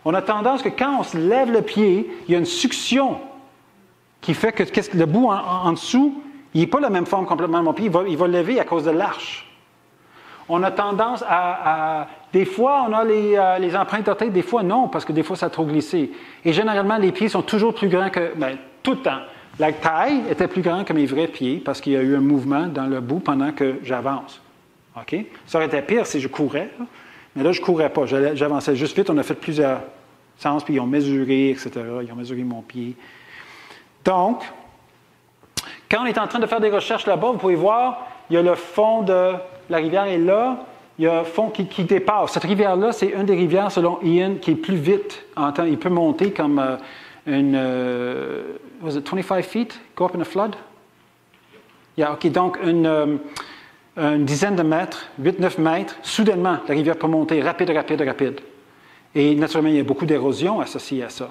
On a tendance que quand on se lève le pied, il y a une succion qui fait que le bout en dessous, il n'est pas la même forme complètement de mon pied, il va lever à cause de l'arche. On a tendance des fois, on a les empreintes d'orteils, des fois non, parce que des fois, ça a trop glissé. Et généralement, les pieds sont toujours plus grands que... Bien, tout le temps. La taille était plus grande que mes vrais pieds parce qu'il y a eu un mouvement dans le bout pendant que j'avance. OK? Ça aurait été pire si je courais, là. Mais là, je ne courais pas. J'avançais juste vite. On a fait plusieurs séances, puis ils ont mesuré, etc. Ils ont mesuré mon pied. Donc, quand on est en train de faire des recherches là-bas, vous pouvez voir, il y a le fond de... La rivière est là, il y a un fond qui dépasse. Cette rivière-là, c'est une des rivières, selon Ian, qui est plus vite en temps. Il peut monter comme was it 25 feet, go up in a flood? Yeah, OK, donc une dizaine de mètres, 8-9 mètres, soudainement, la rivière peut monter rapide. Et naturellement, il y a beaucoup d'érosion associée à ça.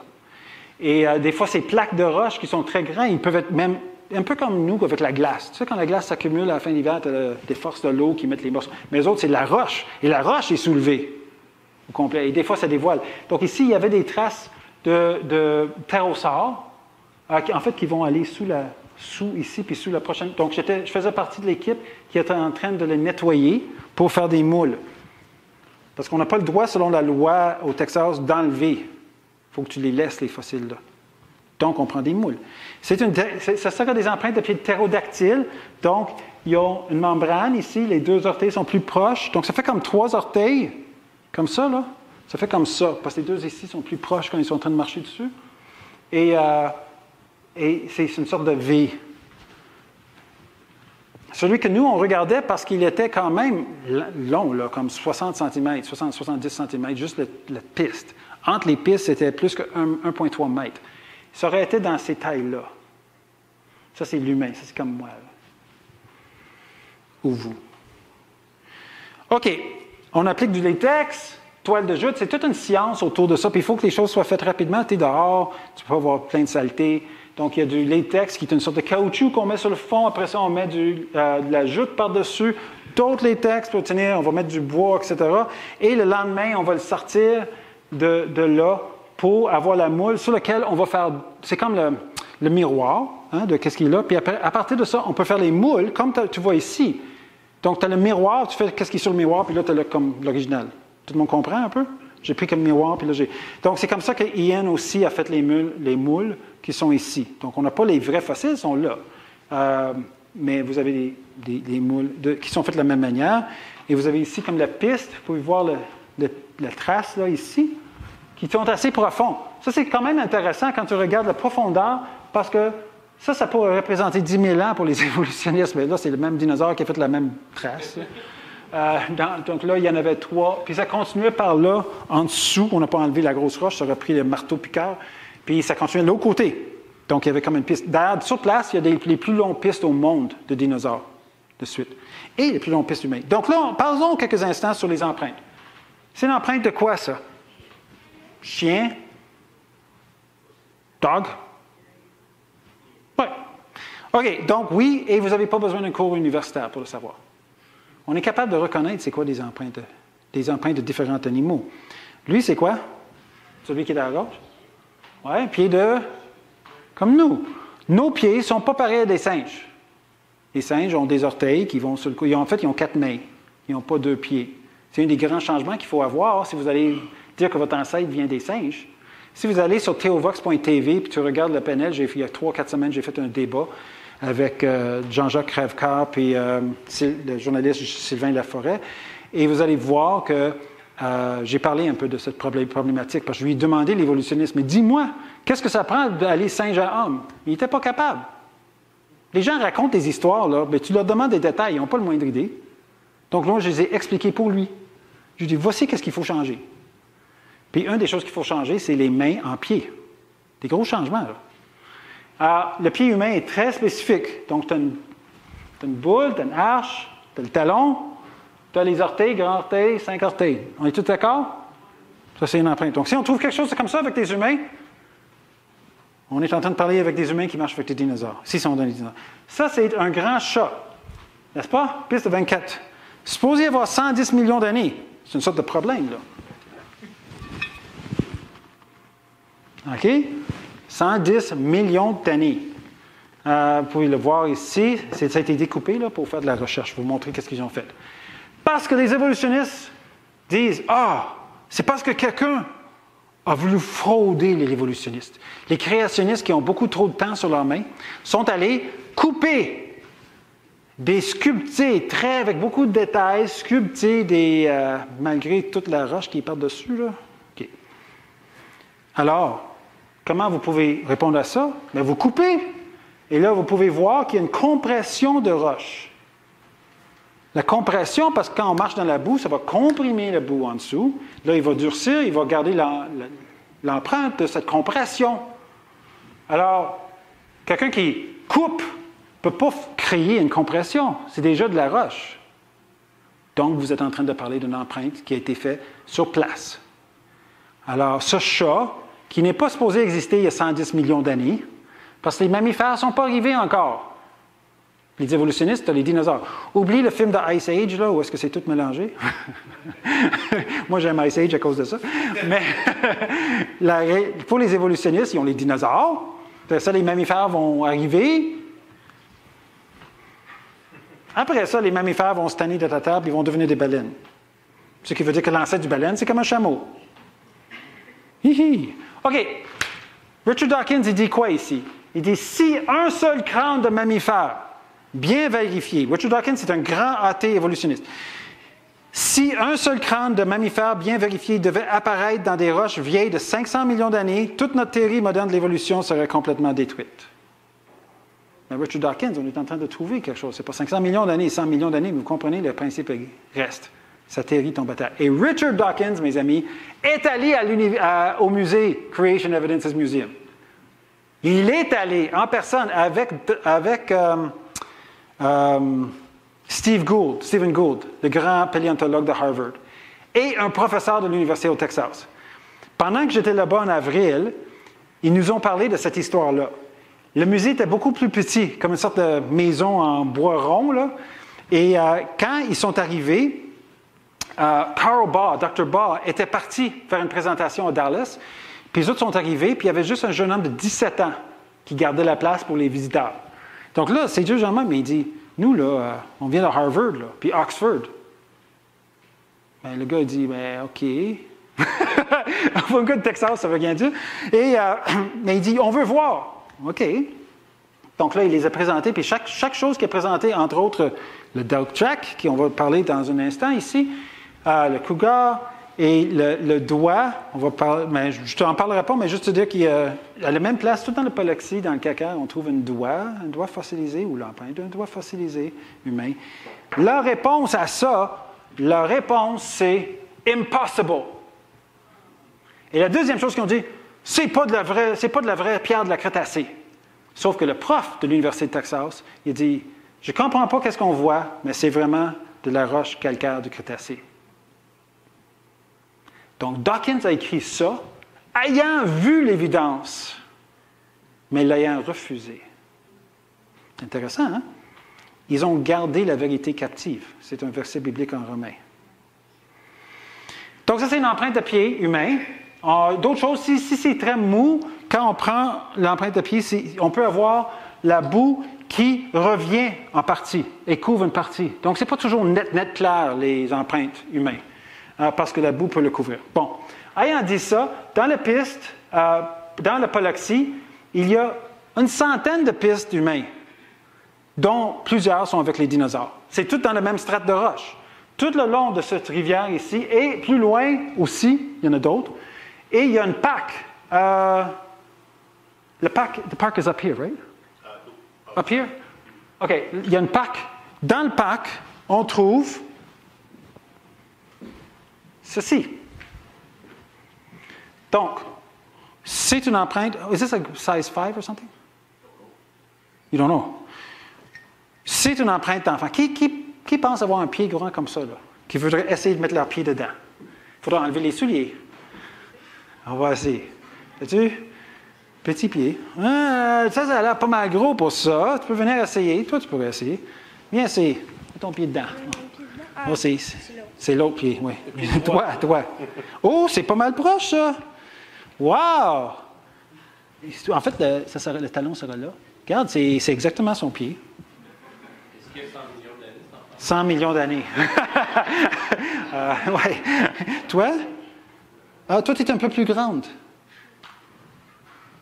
Et des fois, ces plaques de roches qui sont très grandes, ils peuvent être même un peu comme nous avec la glace. Tu sais, quand la glace s'accumule à la fin de l'hiver, tu as des forces de l'eau qui mettent les morceaux. Mais les autres, c'est de la roche. Et la roche est soulevée au complet. Et des fois, ça dévoile. Donc ici, il y avait des traces de ptérosaures, en fait, qui vont aller sous ici, puis sous la prochaine. Donc, je faisais partie de l'équipe qui était en train de les nettoyer pour faire des moules. Parce qu'on n'a pas le droit, selon la loi au Texas, d'enlever. Il faut que tu les laisses, les fossiles-là. Donc, on prend des moules. Ça sera des empreintes de pieds ptérodactyles. Donc, ils ont une membrane ici. Les deux orteils sont plus proches. Donc, ça fait comme 3 orteils. Comme ça, là. Ça fait comme ça. Parce que les deux ici sont plus proches quand ils sont en train de marcher dessus. Et c'est une sorte de V. Celui que nous, on regardait parce qu'il était quand même long, là, comme 60 cm, 70 cm, juste la piste. Entre les pistes, c'était plus que 1,3 mètre. Ça aurait été dans ces tailles-là. Ça, c'est l'humain. Ça, c'est comme moi. Là. Ou vous. OK. On applique du latex, toile de jute. C'est toute une science autour de ça. Puis il faut que les choses soient faites rapidement. Tu es dehors, tu peux avoir plein de saletés. Donc, il y a du latex qui est une sorte de caoutchouc qu'on met sur le fond. Après ça, on met de la jute par-dessus. D'autres latex pour tenir. On va mettre du bois, etc. Et le lendemain, on va le sortir de là pour avoir la moule sur laquelle on va faire... C'est comme le miroir de qu'est-ce qui est là. Puis après, à partir de ça, on peut faire les moules comme tu vois ici. Donc, tu as le miroir, tu fais qu'est-ce qui est sur le miroir, puis là, tu as comme l'original. Tout le monde comprend un peu? J'ai pris comme miroir, puis là, j'ai... Donc, c'est comme ça que Ian aussi a fait les moules qui sont ici. Donc, on n'a pas les vrais fossiles, ils sont là. Mais vous avez des moules qui sont faits de la même manière. Et vous avez ici comme la piste, vous pouvez voir la trace, là, ici, qui sont assez profonds. Ça, c'est quand même intéressant quand tu regardes la profondeur, parce que ça pourrait représenter 10 000 ans pour les évolutionnistes. Mais là, c'est le même dinosaure qui a fait la même trace. Donc là, il y en avait 3. Puis ça continuait par là, en dessous. On n'a pas enlevé la grosse roche, ça aurait pris le marteau-piqueur. Puis ça continuait de l'autre côté. Donc, il y avait comme une piste. D'ailleurs, sur place, il y a les plus longues pistes au monde de dinosaures, de suite. Et les plus longues pistes humaines. Donc là, parlons quelques instants sur les empreintes. C'est une empreinte de quoi, ça? Chien? Dog? Oui. OK, donc oui, et vous n'avez pas besoin d'un cours universitaire pour le savoir. On est capable de reconnaître c'est quoi des empreintes des empreintes de différents animaux. Lui, c'est quoi? Celui qui est à gauche? Oui, pied de... comme nous. Nos pieds ne sont pas pareils à des singes. Les singes ont des orteils qui vont sur le cou. En fait, ils ont 4 mains. Ils n'ont pas 2 pieds. C'est un des grands changements qu'il faut avoir si vous allez dire que votre ancêtre vient des singes. Si vous allez sur theovox.tv puis tu regardes le panel, il y a 3-4 semaines, j'ai fait un débat avec Jean-Jacques Crèvecoeur et le journaliste Sylvain Laforêt. Et vous allez voir que j'ai parlé un peu de cette problématique parce que je lui ai demandé l'évolutionniste, mais dis-moi, qu'est-ce que ça prend d'aller singe à homme? Il n'était pas capable. Les gens racontent des histoires, là, mais tu leur demandes des détails, ils n'ont pas le moindre idée. Donc là, je les ai expliqués pour lui. Je lui ai dit, voici qu'est-ce qu'il faut changer. Puis une des choses qu'il faut changer, c'est les mains en pied. Des gros changements, là. Alors, le pied humain est très spécifique. Donc, tu as une boule, tu as une arche, tu as le talon, tu as les orteils, grands orteils, 5 orteils. On est tous d'accord? Ça, c'est une empreinte. Donc, si on trouve quelque chose comme ça avec des humains, on est en train de parler avec des humains qui marchent avec des dinosaures. S'ils sont dans les dinosaures. Ça, c'est un grand chat. N'est-ce pas? Piste de 24. Supposé avoir 110 millions d'années. C'est une sorte de problème, là. OK? 110 millions d'années. Vous pouvez le voir ici. Ça a été découpé là, pour faire de la recherche. Je vais vous montrer ce qu'ils ont fait. Parce que les évolutionnistes disent, c'est parce que quelqu'un a voulu frauder les évolutionnistes. Les créationnistes qui ont beaucoup trop de temps sur leurs mains sont allés couper des sculptés, avec beaucoup de détails, sculptés malgré toute la roche qui est par-dessus. Là. OK. Alors, comment vous pouvez répondre à ça? Bien, vous coupez. Et là, vous pouvez voir qu'il y a une compression de roche. La compression, parce que quand on marche dans la boue, ça va comprimer la boue en dessous. Là, il va durcir, il va garder l'empreinte de cette compression. Alors, quelqu'un qui coupe ne peut pas créer une compression. C'est déjà de la roche. Donc, vous êtes en train de parler d'une empreinte qui a été faite sur place. Alors, ce chat, qui n'est pas supposé exister il y a 110 millions d'années, parce que les mammifères ne sont pas arrivés encore. Les évolutionnistes, les dinosaures. Oublie le film de Ice Age, là, où est-ce que c'est tout mélangé. Moi, j'aime Ice Age à cause de ça. Mais pour les évolutionnistes, ils ont les dinosaures. Après ça, les mammifères vont arriver. Après ça, les mammifères vont se tanner de ta table, ils vont devenir des baleines. Ce qui veut dire que l'ancêtre du baleine, c'est comme un chameau. Hihi. OK. Richard Dawkins, il dit quoi ici? Il dit, si un seul crâne de mammifère, bien vérifié, Richard Dawkins, c'est un grand athée évolutionniste. Si un seul crâne de mammifère bien vérifié devait apparaître dans des roches vieilles de 500 millions d'années, toute notre théorie moderne de l'évolution serait complètement détruite. Mais Richard Dawkins, on est en train de trouver quelque chose. Ce n'est pas 500 millions d'années, 100 millions d'années, mais vous comprenez, le principe reste. Sa théorie tombe à terre. Et Richard Dawkins, mes amis, est allé au musée Creation Evidences Museum. Il est allé en personne avec Stephen Gould, le grand paléontologue de Harvard, et un professeur de l'Université au Texas. Pendant que j'étais là-bas en avril, ils nous ont parlé de cette histoire-là. Le musée était beaucoup plus petit, comme une sorte de maison en bois rond, là. Et quand ils sont arrivés, Carl Baugh, Dr. Baugh, était parti faire une présentation à Dallas. Puis les autres sont arrivés, puis il y avait juste un jeune homme de 17 ans qui gardait la place pour les visiteurs. Donc là, c'est juste mais il dit, nous, là, on vient de Harvard, là, puis Oxford. Ben, le gars, il dit, ben, OK. Un gars de Texas, ça veut rien dire. Et, mais il dit, on veut voir. OK. Donc là, il les a présentés, puis chaque chose qui est présentée, entre autres, le dog track, qui on va parler dans un instant ici, le cougar et le doigt, on va parler, mais je ne t'en parlerai pas, mais juste te dire qu'il y a à la même place, tout dans le Poloxie, dans le caca, on trouve un doigt fossilisé, ou l'empreinte d'un doigt fossilisé humain. La réponse à ça, c'est « impossible ». Et la deuxième chose qu'ils ont dit, c'est pas de la vraie pierre de la Crétacé. Sauf que le prof de l'Université de Texas, il dit, je ne comprends pas qu'est-ce qu'on voit, mais c'est vraiment de la roche calcaire du Crétacé. Donc, Dawkins a écrit ça, ayant vu l'évidence, mais l'ayant refusé. Intéressant, hein? Ils ont gardé la vérité captive. C'est un verset biblique en Romains. Donc, ça, c'est une empreinte de pied humain. D'autres choses, si c'est très mou, quand on prend l'empreinte de pied, on peut avoir la boue qui revient en partie et couvre une partie. Donc, ce n'est pas toujours net clair, les empreintes humaines, parce que la boue peut le couvrir. Bon, ayant dit ça, dans la piste, dans la Poloxie, il y a une centaine de pistes humaines, dont plusieurs sont avec les dinosaures. C'est tout dans le même strato de roche. Tout le long de cette rivière ici, et plus loin aussi, il y en a d'autres, et il y a une PAC. The park is up here, right? Up here? OK. Il y a une PAC. Dans le PAC, on trouve ceci. Donc, c'est une empreinte. Is this a size 5 or something? You don't know. C'est une empreinte d'enfant. Qui pense avoir un pied grand comme ça, là? Qui voudrait essayer de mettre leur pied dedans? Il faudra enlever les souliers. On va essayer. As-tu? Petit pied. Ça a l'air pas mal gros pour ça. Tu peux venir essayer. Toi, tu pourrais essayer. Viens essayer. Mets ton pied dedans. Oh, c'est l'autre pied, oui. Toi. Oh, c'est pas mal proche, ça. Wow! En fait, le talon sera là. Regarde, c'est exactement son pied. Est-ce qu'il y a 100 millions d'années? 100 millions d'années. Oui. Toi? Ah, toi, tu es un peu plus grande.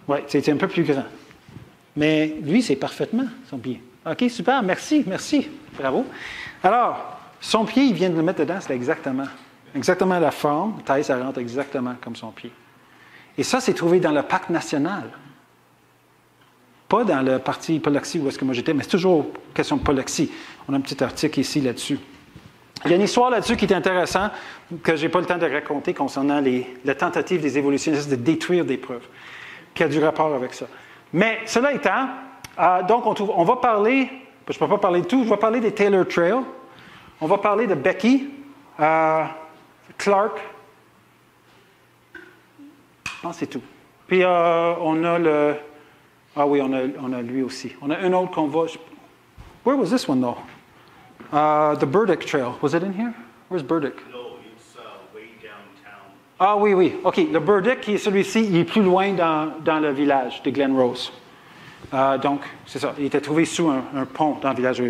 Oui, c'est un peu plus grand. Mais lui, c'est parfaitement son pied. OK, super, merci. Bravo. Alors, son pied, il vient de le mettre dedans, c'est exactement la forme. La taille, ça rentre exactement comme son pied. Et ça, c'est trouvé dans le parc national. Pas dans le parti Poloxie où est-ce que moi j'étais, mais c'est toujours question de Poloxie. On a un petit article ici là-dessus. Il y a une histoire là-dessus qui est intéressante, que je n'ai pas le temps de raconter concernant la tentative des évolutionnistes de détruire des preuves, qui a du rapport avec ça. Mais cela étant, donc on va parler, je ne peux pas parler de tout, je vais parler des Taylor Trail, on va parler de Becky, Clark, je pense que c'est tout. Puis on a le... Ah oui, on a lui aussi. On a un autre qu'on va... Where was this one, though? The Burdick Trail. Was it in here? Where's Burdick? No, it's way downtown. Ah oui. OK. Le Burdick, qui est celui-ci, il est plus loin dans le village de Glen Rose. Donc, c'est ça. Il était trouvé sous un pont dans le village.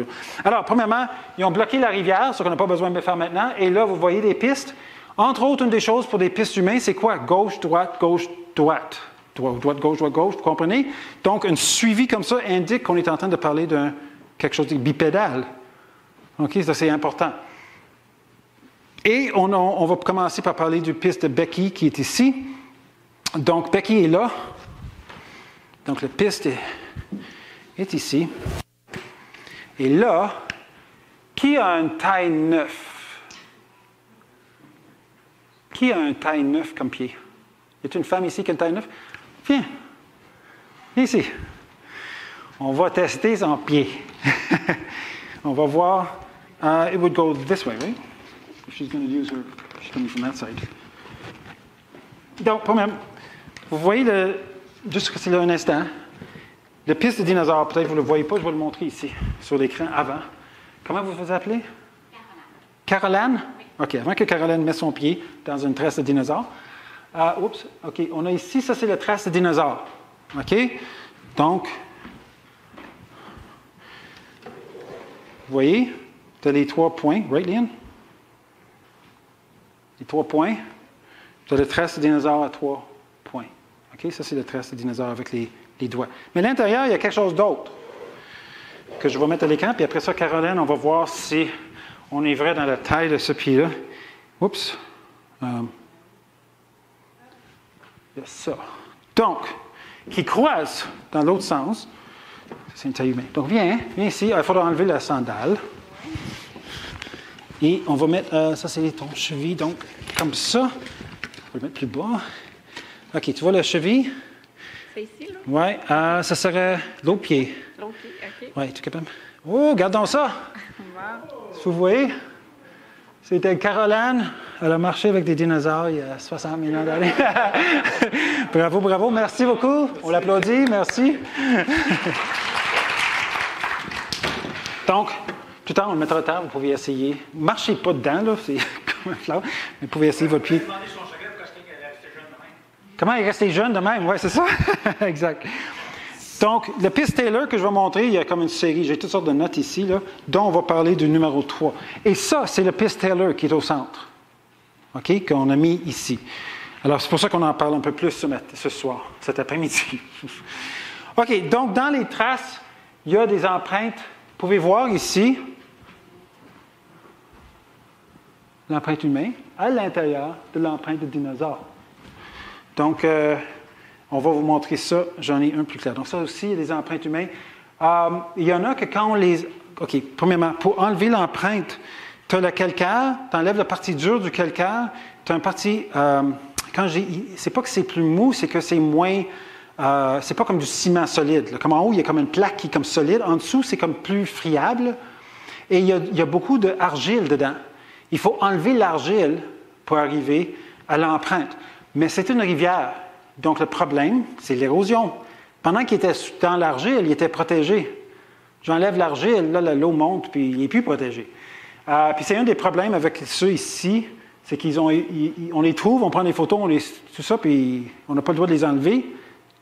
Alors, premièrement, ils ont bloqué la rivière, ce qu'on n'a pas besoin de le faire maintenant. Et là, vous voyez des pistes. Entre autres, une des choses pour des pistes humaines, c'est quoi? Gauche, droite, gauche, droite. Droite, gauche, vous comprenez? Donc, un suivi comme ça indique qu'on est en train de parler de quelque chose de bipédal. OK, ça c'est important. Et on va commencer par parler du piste de Becky qui est ici. Donc, Becky est là. Donc, la piste est ici. Et là, qui a une taille 9? Qui a une taille 9 comme pied? Y a-t-il une femme ici qui a une taille 9? Viens. Viens ici. On va tester son pied. On va voir. It would go this way, right? If she's going to use her, she's coming from that side. Donc, vous voyez, juste que c'est là un instant, le piste de dinosaure, peut-être que vous ne le voyez pas, je vais le montrer ici, sur l'écran avant. Comment vous vous appelez? Caroline. OK, avant que Caroline mette son pied dans une trace de dinosaure. OK, on a ici, ça c'est la trace de dinosaure. OK? Donc, vous voyez, tu as les 3 points, right, Lian? Les 3 points. Tu as la trace de dinosaure à 3 points. OK, ça c'est la trace de dinosaure avec les doigts. Mais à l'intérieur, il y a quelque chose d'autre que je vais mettre à l'écran, puis après ça, Caroline, on va voir si on est vrai dans la taille de ce pied-là. Oups. Il y a ça. Donc, qui croise dans l'autre sens. C'est une taille humaine. Donc, viens ici. Il faudra enlever la sandale. Et on va mettre, ça c'est ton cheville, donc comme ça. On va le mettre plus bas. OK, tu vois la cheville? C'est ici, là? Oui, ça serait l'autre pied. L'autre pied, OK. Oui, tu es capable? Oh, regardons ça! Wow. Vous voyez? C'était Caroline. Elle a marché avec des dinosaures il y a 60 millions d'années. Bravo. Merci beaucoup. On l'applaudit. Merci. Donc, tout à l'heure, on le mettra à terre. Vous pouvez essayer. Marchez pas dedans, là. Mais vous pouvez essayer votre pied. Comment il est resté jeune de même? Oui, c'est ça. Exact. Donc, le piste Taylor que je vais montrer, il y a comme une série, j'ai toutes sortes de notes ici, là, dont on va parler du numéro 3. Et ça, c'est le piste Taylor qui est au centre, OK, qu'on a mis ici. Alors, c'est pour ça qu'on en parle un peu plus ce soir, cet après-midi. OK, donc dans les traces, il y a des empreintes. Vous pouvez voir ici l'empreinte humaine à l'intérieur de l'empreinte de dinosaure. Donc, on va vous montrer ça. J'en ai un plus clair. Donc, ça aussi, il y a des empreintes humaines. Il y en a que quand on les... OK, premièrement, pour enlever l'empreinte, tu as le calcaire, tu enlèves la partie dure du calcaire, tu as une partie... c'est pas que c'est plus mou, c'est que c'est moins... c'est pas comme du ciment solide. Là. Comme en haut, il y a comme une plaque qui est comme solide. En dessous, c'est comme plus friable. Et il y a beaucoup d'argile dedans. Il faut enlever l'argile pour arriver à l'empreinte. Mais c'est une rivière. Donc, le problème, c'est l'érosion. Pendant qu'il était dans l'argile, il était protégé. J'enlève l'argile, là, l'eau monte, puis il n'est plus protégé. Puis c'est un des problèmes avec ceux ici, c'est qu'on les trouve, on prend des photos, tout ça, puis on n'a pas le droit de les enlever.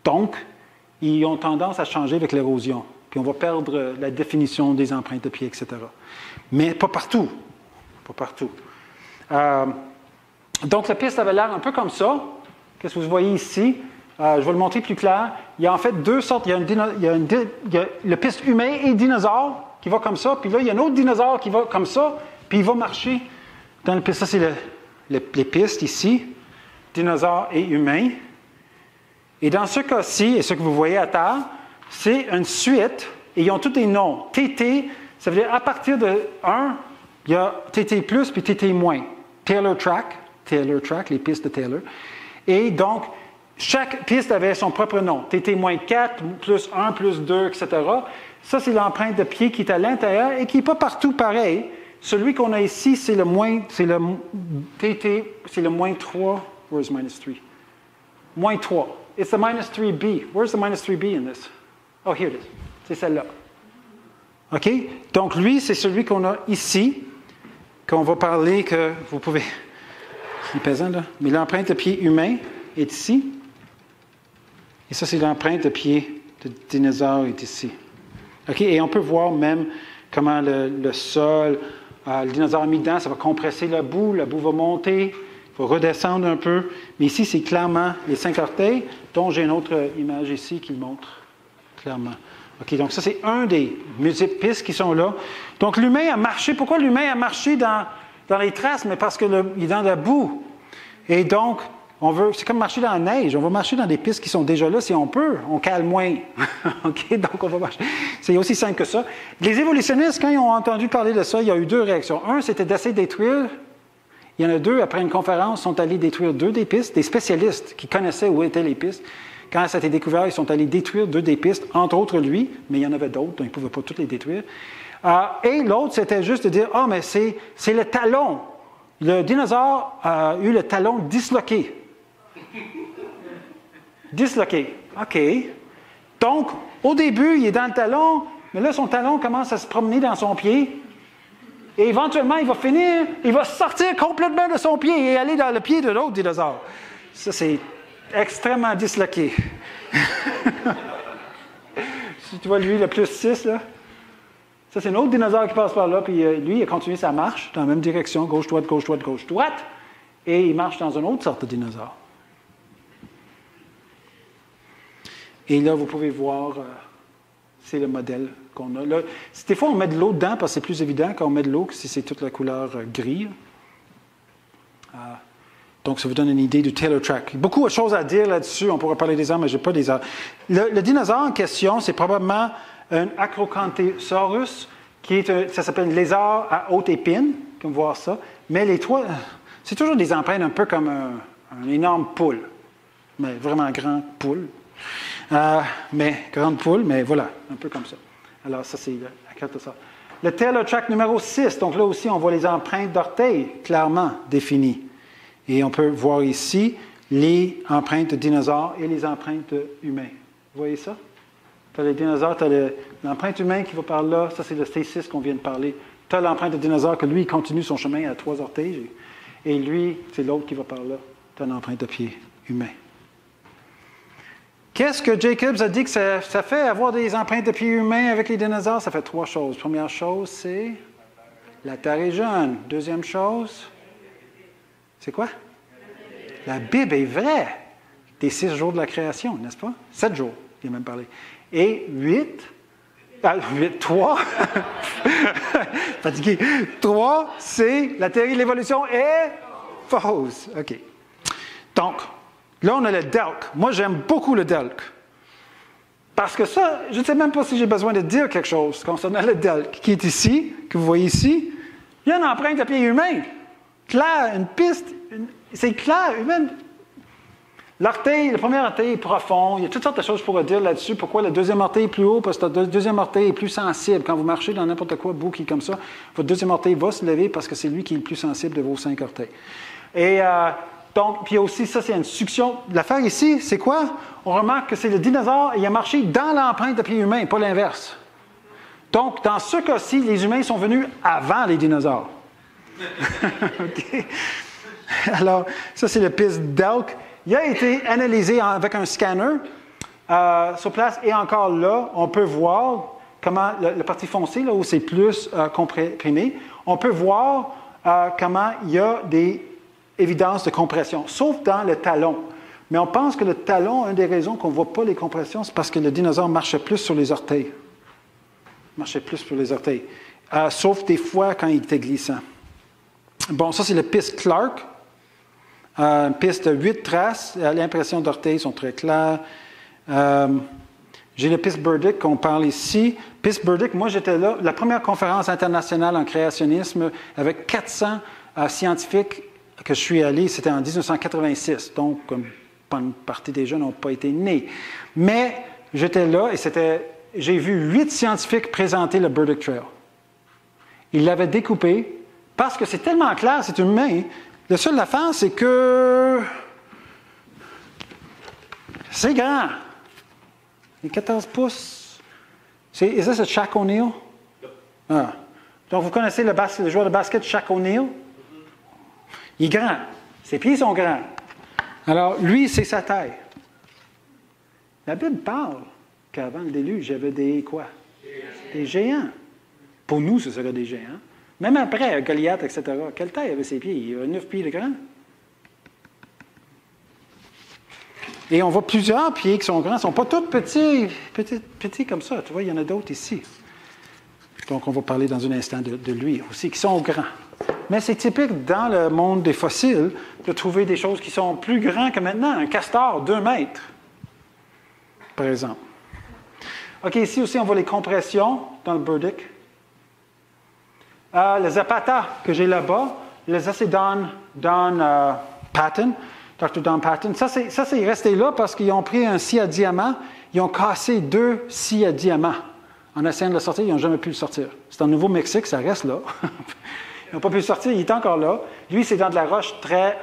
Donc, ils ont tendance à changer avec l'érosion. Puis on va perdre la définition des empreintes de pied, etc. Mais pas partout. Pas partout. Donc, la piste avait l'air un peu comme ça. Qu'est-ce que vous voyez ici? Je vais le montrer plus clair. Il y a en fait deux sortes. Il y a le piste humain et dinosaure qui va comme ça. Puis là, il y a un autre dinosaure qui va comme ça. Puis il va marcher dans le piste. Ça, c'est les pistes ici. Dinosaure et humain. Et dans ce cas-ci, et ce que vous voyez à terre, c'est une suite. Et ils ont tous des noms. TT, ça veut dire à partir de 1, il y a TT+, puis TT-. Taylor Track, les pistes de Taylor. Et donc, chaque piste avait son propre nom. TT-4, plus 1, plus 2, etc. Ça, c'est l'empreinte de pied qui est à l'intérieur et qui n'est pas partout pareil. Celui qu'on a ici, c'est le TT, c'est le moins 3. Where's minus 3? Moins 3. It's the minus 3B. Where's the minus 3B in this? Oh, here it is. C'est celle-là. OK? Donc, lui, c'est celui qu'on a ici, qu'on va parler, que vous pouvez... Il est pesant, là. Mais l'empreinte de pied humain est ici. Et ça, c'est l'empreinte de pied de dinosaure est ici. OK? Et on peut voir même comment le sol, le dinosaure a mis dedans, ça va compresser la boue va monter, il va redescendre un peu. Mais ici, c'est clairement les 5 orteils, dont j'ai une autre image ici qui le montre clairement. OK, donc ça, c'est un des multiples pistes qui sont là. Donc, l'humain a marché. Pourquoi l'humain a marché dans les traces? Mais parce qu'il est dans la boue. Et donc, c'est comme marcher dans la neige. On va marcher dans des pistes qui sont déjà là si on peut. On cale moins. OK, donc on va marcher. C'est aussi simple que ça. Les évolutionnistes, quand ils ont entendu parler de ça, il y a eu 2 réactions. Un, c'était d'essayer de détruire. Il y en a 2, après une conférence, sont allés détruire 2 des pistes. Des spécialistes qui connaissaient où étaient les pistes. Quand ça a été découvert, ils sont allés détruire 2 des pistes, entre autres lui, mais il y en avait d'autres, donc ils ne pouvaient pas toutes les détruire. Et l'autre, c'était juste de dire, mais c'est le talon. Le dinosaure a eu le talon disloqué. Disloqué. OK. Donc, au début, il est dans le talon, mais là, son talon commence à se promener dans son pied. Et éventuellement, il va sortir complètement de son pied et aller dans le pied de l'autre dinosaure. Ça, c'est extrêmement disloqué. Si tu vois, lui, le plus 6, là. Ça, c'est un autre dinosaure qui passe par là, puis lui, il a continué sa marche dans la même direction, gauche-droite, gauche-droite, gauche-droite, et il marche dans une autre sorte de dinosaure. Et là, vous pouvez voir, c'est le modèle qu'on a. Là, des fois, on met de l'eau dedans, parce que c'est plus évident quand on met de l'eau que si c'est toute la couleur gris. Donc, ça vous donne une idée du Taylor Track. Beaucoup de choses à dire là-dessus. On pourrait parler des heures, mais je n'ai pas des heures. Le dinosaure en question, c'est probablement un Acrocanthosaurus, ça s'appelle un lézard à haute épine, comme voir ça. Mais les 3, c'est toujours des empreintes un peu comme un énorme poule. Mais vraiment grand poule. Mais grande poule, mais voilà, un peu comme ça. Alors, ça, c'est le Acrocanthosaurus. Le Taylor Track numéro 6, donc là aussi, on voit les empreintes d'orteils clairement définies. Et on peut voir ici les empreintes de dinosaures et les empreintes humaines. Vous voyez ça? Tu as les dinosaures, tu as l'empreinte humaine qui va par là. Ça, c'est le T6 qu'on vient de parler. Tu as l'empreinte de dinosaure que lui, il continue son chemin à 3 orteils. Et lui, c'est l'autre qui va par là. C'est une empreinte de pied humain. Qu'est-ce que Jacobs a dit que ça fait avoir des empreintes de pieds humains avec les dinosaures? Ça fait 3 choses. Première chose, c'est la Terre est jeune. Deuxième chose, c'est quoi? La Bible est vraie. Des 6 jours de la création, n'est-ce pas? 7 jours, il a même parlé. Et 3, fatigué. 3, c'est la théorie de l'évolution est fausse. OK. Donc, là, on a le DELK. Moi, j'aime beaucoup le DELK. Parce que ça, je ne sais même pas si j'ai besoin de dire quelque chose concernant le DELK, qui est ici, que vous voyez ici. Il y a une empreinte de pied humain. Claire, une piste. C'est clair, humaine. L'orteil, le premier orteil est profond. Il y a toutes sortes de choses pour dire là-dessus. Pourquoi le deuxième orteil est plus haut? Parce que le deuxième orteil est plus sensible. Quand vous marchez dans n'importe quoi, bout qui est comme ça, votre deuxième orteil va se lever parce que c'est lui qui est le plus sensible de vos 5 orteils. Et donc, puis aussi, ça, c'est une succion. L'affaire ici, c'est quoi? On remarque que c'est le dinosaure, il a marché dans l'empreinte de pied humain, pas l'inverse. Donc, dans ce cas-ci, les humains sont venus avant les dinosaures. OK? Alors, ça, c'est le piste DELK. Il a été analysé avec un scanner sur place. Et encore là, on peut voir comment, la partie foncée, là où c'est plus comprimé, on peut voir comment il y a des évidences de compression, sauf dans le talon. Mais on pense que le talon, une des raisons qu'on ne voit pas les compressions, c'est parce que le dinosaure marchait plus sur les orteils. Sauf des fois quand il était glissant. Bon, ça, c'est le piste Clark. Une piste de 8 traces. L'impression d'orteils sont très claires. J'ai le piste Burdick qu'on parle ici. Piste Burdick, moi, j'étais là. La première conférence internationale en créationnisme avec 400 scientifiques que je suis allé, c'était en 1986. Donc, comme une partie des gens n'ont pas été nés. Mais j'étais là et j'ai vu 8 scientifiques présenter le Burdick Trail. Ils l'avaient découpé parce que c'est tellement clair, c'est humain. La seule affaire, c'est que c'est grand. Les 14 pouces. Est-ce que c'est Shaq O'Neal? Ah. Donc, vous connaissez le joueur de basket Shaq O'Neal? Il est grand. Ses pieds sont grands. Alors, lui, c'est sa taille. La Bible parle qu'avant le déluge, il y avait des quoi? Des géants. Pour nous, ce serait des géants. Même après, Goliath, etc. Quelle taille avait ses pieds? Il a 9 pieds de grand. Et on voit plusieurs pieds qui sont grands. Ils ne sont pas tous petits comme ça. Tu vois, il y en a d'autres ici. Donc, on va parler dans un instant de lui aussi, qui sont grands. Mais c'est typique dans le monde des fossiles de trouver des choses qui sont plus grands que maintenant. Un castor, 2 mètres, par exemple. OK, ici aussi, on voit les compressions dans le Burdick. Le Zapata que j'ai là-bas, ça c'est Don Patton, Dr. Don Patton. Ça, c'est resté là parce qu'ils ont pris un scie à diamant, ils ont cassé 2 scies à diamant. En essayant de le sortir, ils n'ont jamais pu le sortir. C'est en Nouveau-Mexique, ça reste là. Ils n'ont pas pu le sortir, il est encore là. Lui, c'est dans de la roche très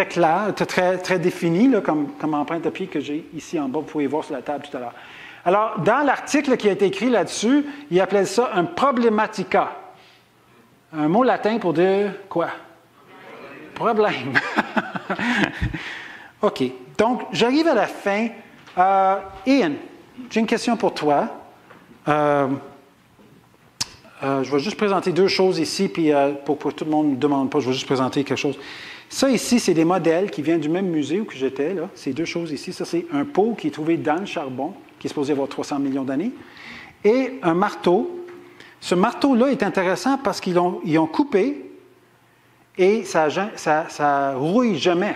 claire, très définie, là, comme empreinte de pied que j'ai ici en bas. Vous pouvez voir sur la table tout à l'heure. Alors, dans l'article qui a été écrit là-dessus, il appelait ça un problematica. Un mot latin pour dire quoi? Problème. OK. Donc, j'arrive à la fin. Ian, j'ai une question pour toi. Je vais juste présenter 2 choses ici, puis pour que tout le monde ne demande pas, je vais juste présenter quelque chose. Ça ici, c'est des modèles qui viennent du même musée où j'étais, là. Ces 2 choses ici. Ça, c'est un pot qui est trouvé dans le charbon, qui est supposé avoir 300 millions d'années, et un marteau. Ce marteau-là est intéressant parce qu'ils ont coupé et ça rouille jamais.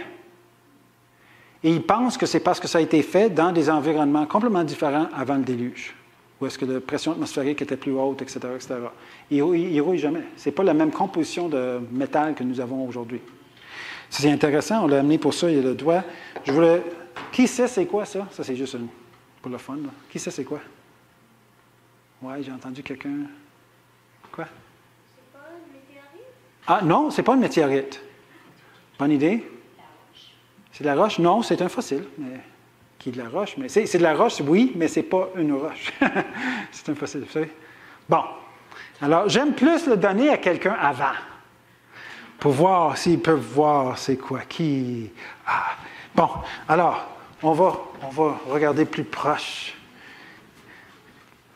Et ils pensent que c'est parce que ça a été fait dans des environnements complètement différents avant le déluge, où est-ce que la pression atmosphérique était plus haute, etc., etc. Il ne rouille jamais. Ce n'est pas la même composition de métal que nous avons aujourd'hui. C'est intéressant, on l'a amené pour ça, il y a le doigt. Qui sait c'est quoi ça? Ça, c'est juste pour le fun. Là. Qui sait c'est quoi? Oui, j'ai entendu quelqu'un... Quoi? C'est pas une météorite? Ah non, c'est pas une météorite. Bonne idée? C'est de la roche? Non, c'est un fossile. Mais... Qui est de la roche? Mais c'est de la roche, oui, mais c'est pas une roche. C'est un fossile, vous savez. Bon. Alors, j'aime plus le donner à quelqu'un avant. Pour voir s'ils peuvent voir c'est quoi, qui... Ah. Bon, alors, on va regarder plus proche.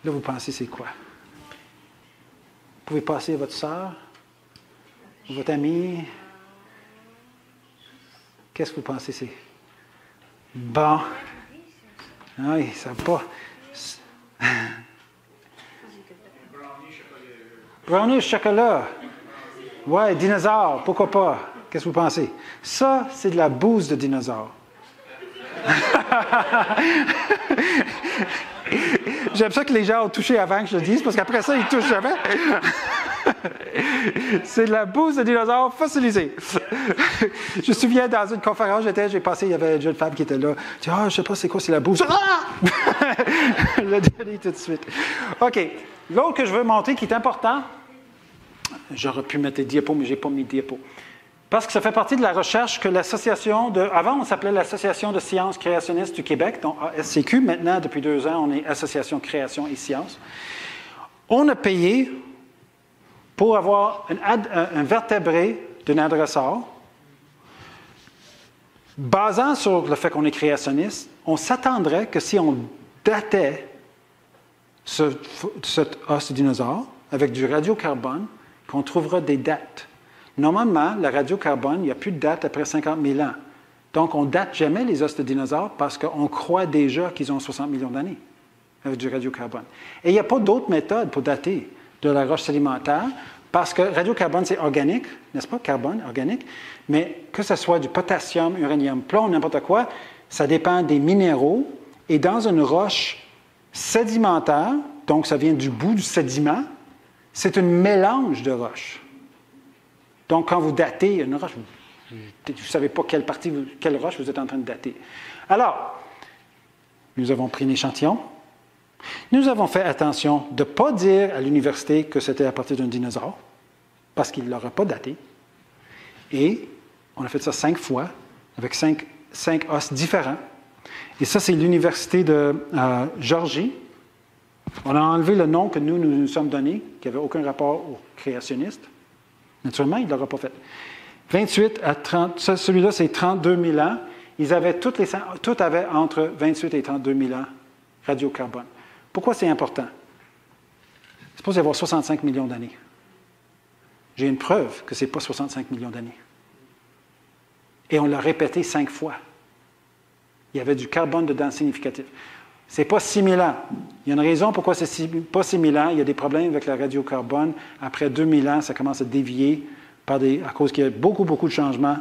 Là, vous pensez c'est quoi? Vous pouvez passer à votre soeur, votre ami. Qu'est-ce que vous pensez c'est? Bon. Oui, ça va pas. Brownie chocolat. Ouais, dinosaure, pourquoi pas? Qu'est-ce que vous pensez? Ça, c'est de la bouse de dinosaure. J'aime ça que les gens ont touché avant que je le dise, parce qu'après ça, ils touchent jamais. C'est de la bouse de dinosaure fossilisée. Je me souviens, dans une conférence, j'ai passé, il y avait une jeune femme qui était là. Je dis, je ne sais pas c'est quoi, c'est la bouse. Ah! Je l'ai dit tout de suite. OK. L'autre que je veux montrer qui est important, j'aurais pu mettre des diapos, mais je n'ai pas mis de diapos. Parce que ça fait partie de la recherche que l'association de... Avant, on s'appelait l'Association de sciences créationnistes du Québec, donc ASCQ. Maintenant, depuis 2 ans, on est Association Création et Sciences. On a payé pour avoir un vertébré d'un adresseur. Basant sur le fait qu'on est créationniste, on s'attendrait que si on datait cet os de dinosaure avec du radiocarbone, qu'on trouvera des dates. Normalement, le radiocarbone, il n'y a plus de date après 50 000 ans. Donc, on ne date jamais les os de dinosaures parce qu'on croit déjà qu'ils ont 60 millions d'années avec du radiocarbone. Et il n'y a pas d'autre méthode pour dater de la roche sédimentaire parce que radiocarbone, c'est organique, n'est-ce pas? Carbone, organique. Mais que ce soit du potassium, uranium, plomb, n'importe quoi, ça dépend des minéraux. Et dans une roche sédimentaire, donc ça vient du bout du sédiment, c'est un mélange de roches. Donc, quand vous datez une roche, vous ne savez pas quelle roche vous êtes en train de dater. Alors, nous avons pris un échantillon. Nous avons fait attention de ne pas dire à l'université que c'était à partir d'un dinosaure, parce qu'il ne l'aurait pas daté. Et on a fait ça 5 fois, avec 5 os différents. Et ça, c'est l'université de Géorgie. On a enlevé le nom que nous sommes donné, qui n'avait aucun rapport aux créationnistes. Naturellement, il ne l'aura pas fait. 28 à 30, celui-là, c'est 32 000 ans. Ils avaient tout avait entre 28 et 32 000 ans radiocarbone. Pourquoi c'est important? C'est supposé y avoir 65 millions d'années. J'ai une preuve que ce n'est pas 65 millions d'années. Et on l'a répété 5 fois. Il y avait du carbone dedans significatif. Ce n'est pas 6 000 ans. Il y a une raison pourquoi ce n'est pas 6 000 ans. Il y a des problèmes avec le radiocarbone. Après 2 000 ans, ça commence à dévier à cause qu'il y a beaucoup, beaucoup de changements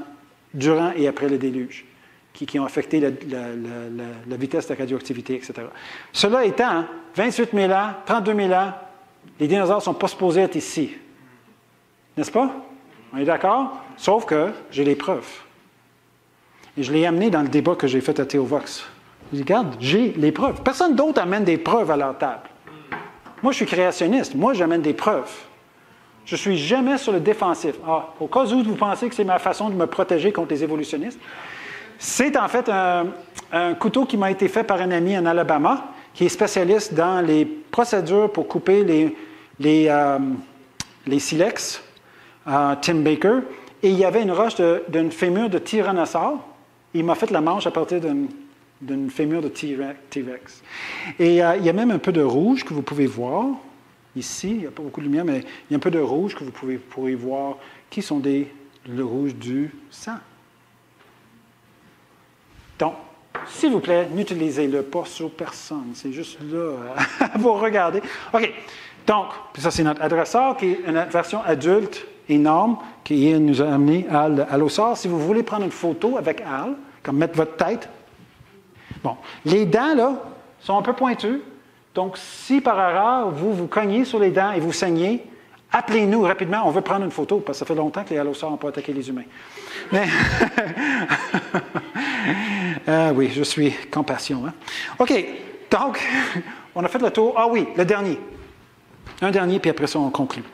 durant et après le déluge qui ont affecté la vitesse de la radioactivité, etc. Cela étant, 28 000 ans, 32 000 ans, les dinosaures ne sont pas supposés être ici. N'est-ce pas? On est d'accord? Sauf que j'ai les preuves. Et je l'ai amené dans le débat que j'ai fait à Théovox. Je dis, regarde, j'ai les preuves. Personne d'autre amène des preuves à leur table. Moi, je suis créationniste. Moi, j'amène des preuves. Je ne suis jamais sur le défensif. Au cas où vous pensez que c'est ma façon de me protéger contre les évolutionnistes, c'est en fait un couteau qui m'a été fait par un ami en Alabama qui est spécialiste dans les procédures pour couper les silex, Tim Baker. Et il y avait une roche d'une fémur de tyrannosaure. Il m'a fait la manche à partir d'une fémur de T-Rex. Et il y a même un peu de rouge que vous pouvez voir. Ici, il n'y a pas beaucoup de lumière, mais il y a un peu de rouge que vous pourrez voir qui sont le rouge du sang. Donc, s'il vous plaît, n'utilisez-le pas sur personne. C'est juste là à vous regarder. OK. Donc, ça, c'est notre adresseur qui est une version adulte énorme qui nous a amené à l'ossard. Si vous voulez prendre une photo avec Al, comme mettre votre tête. Bon, les dents, là, sont un peu pointues. Donc, si par erreur, vous cognez sur les dents et vous saignez, appelez-nous rapidement. On veut prendre une photo, parce que ça fait longtemps que les allosaures n'ont pas attaqué les humains. Mais... oui, je suis compassion. Hein? OK, donc, on a fait le tour. Ah oui, le dernier. Un dernier, puis après ça, on conclut.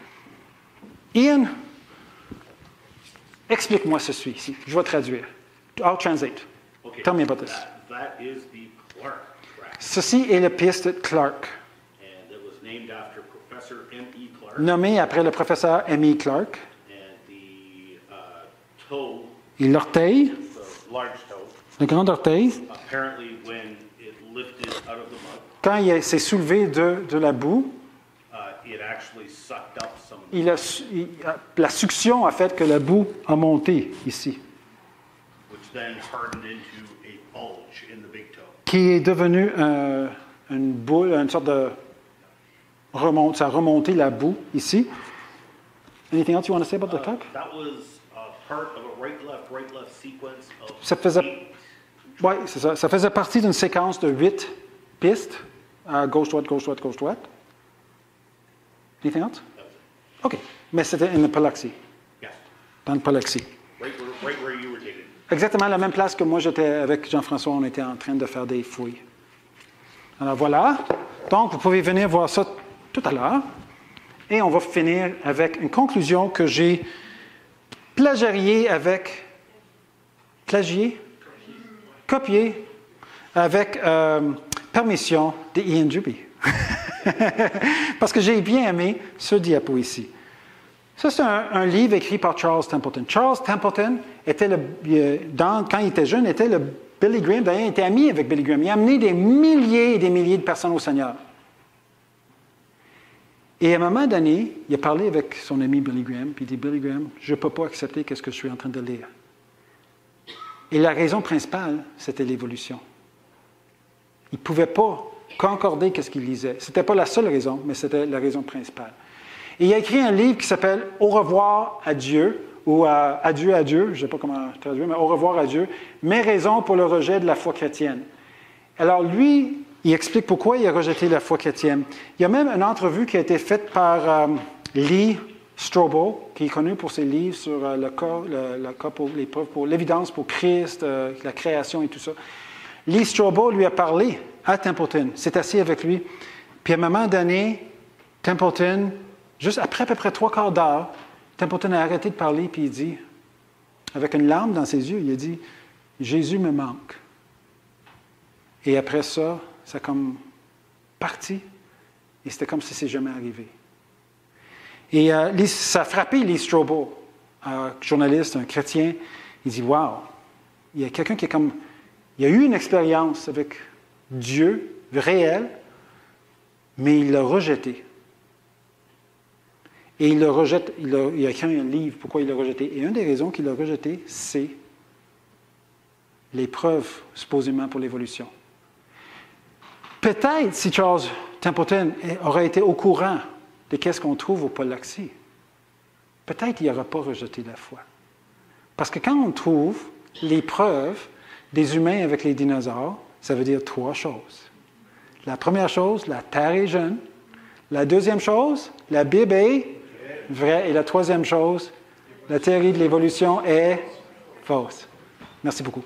Ian, explique-moi ceci ici. Je vais traduire. I'll translate. Okay. Tell me about this. That is the Clark track. Ceci est la piste Clark. And it was named after Professor M.E. Clark. Nommé après le professeur M.E. Clark. And the toe, Et l'orteil, the large toe, le grand orteil, apparently when it lifted out of the mud, quand s'est soulevé de la boue, it actually sucked up some, la succion a fait que la boue a monté ici, which then hardened into a bulge in the big toe. qui est devenu une boule, une sorte de ça a remonté la boue ici. Anything else you want to say about the cup? That was part of a right-left sequence of Ça faisait, 8. oui, c'est ça. Ça faisait partie d'une séquence de 8 pistes, gauche-droite, gauche-droite, gauche-droite. Anything else? OK. Mais c'était in the Pallaxi, Yes, dans le Pallaxi. right where you were taken. Exactement la même place que moi, j'étais avec Jean-François, on était en train de faire des fouilles. Alors voilà. Donc, vous pouvez venir voir ça tout à l'heure. Et on va finir avec une conclusion que j'ai plagiée avec... Copiée avec permission de Ian Duby. Parce que j'ai bien aimé ce diapo ici. Ça, c'est un livre écrit par Charles Templeton. Charles Templeton, était quand il était jeune, était le Billy Graham. D'ailleurs, il était ami avec Billy Graham. Il a amené des milliers et des milliers de personnes au Seigneur. Et à un moment donné, il a parlé avec son ami Billy Graham, puis il dit, Billy Graham, je ne peux pas accepter ce que je suis en train de lire. Et la raison principale, c'était l'évolution. Il ne pouvait pas concorder ce qu'il lisait. Ce n'était pas la seule raison, mais c'était la raison principale. Et il a écrit un livre qui s'appelle « Au revoir à Dieu » ou « Adieu à Dieu », je ne sais pas comment traduire, mais « Au revoir à Dieu », mes raisons pour le rejet de la foi chrétienne. Alors lui, il explique pourquoi il a rejeté la foi chrétienne. Il y a même une entrevue qui a été faite par Lee Strobel, qui est connu pour ses livres sur le cas pour l'épreuve, pour l'évidence pour Christ, la création et tout ça. Lee Strobel lui a parlé à Templeton, s'est assis avec lui, puis à un moment donné, Templeton, juste après à peu près 3/4 d'heure, Templeton a arrêté de parler, puis il dit, avec une larme dans ses yeux, il a dit, « Jésus me manque. » Et après ça, ça a comme parti, et c'était comme si c'est jamais arrivé. Et ça a frappé Lee Strobel, un journaliste, un chrétien. Il dit, « Wow, il y a quelqu'un qui est comme... Il a eu une expérience avec Dieu réel, mais il l'a rejeté. Et il le rejette, il a écrit un livre, pourquoi il l'a rejeté. Et une des raisons qu'il l'a rejeté, c'est l'épreuve, supposément, pour l'évolution. Peut-être si Charles Templeton aurait été au courant de qu'est-ce qu'on trouve au Pallaxi, peut-être il n'aurait pas rejeté la foi. Parce que quand on trouve les preuves des humains avec les dinosaures, ça veut dire 3 choses. La première chose, la Terre est jeune. La deuxième chose, la Bible est vraie. Et la troisième chose, la théorie de l'évolution est fausse. Merci beaucoup.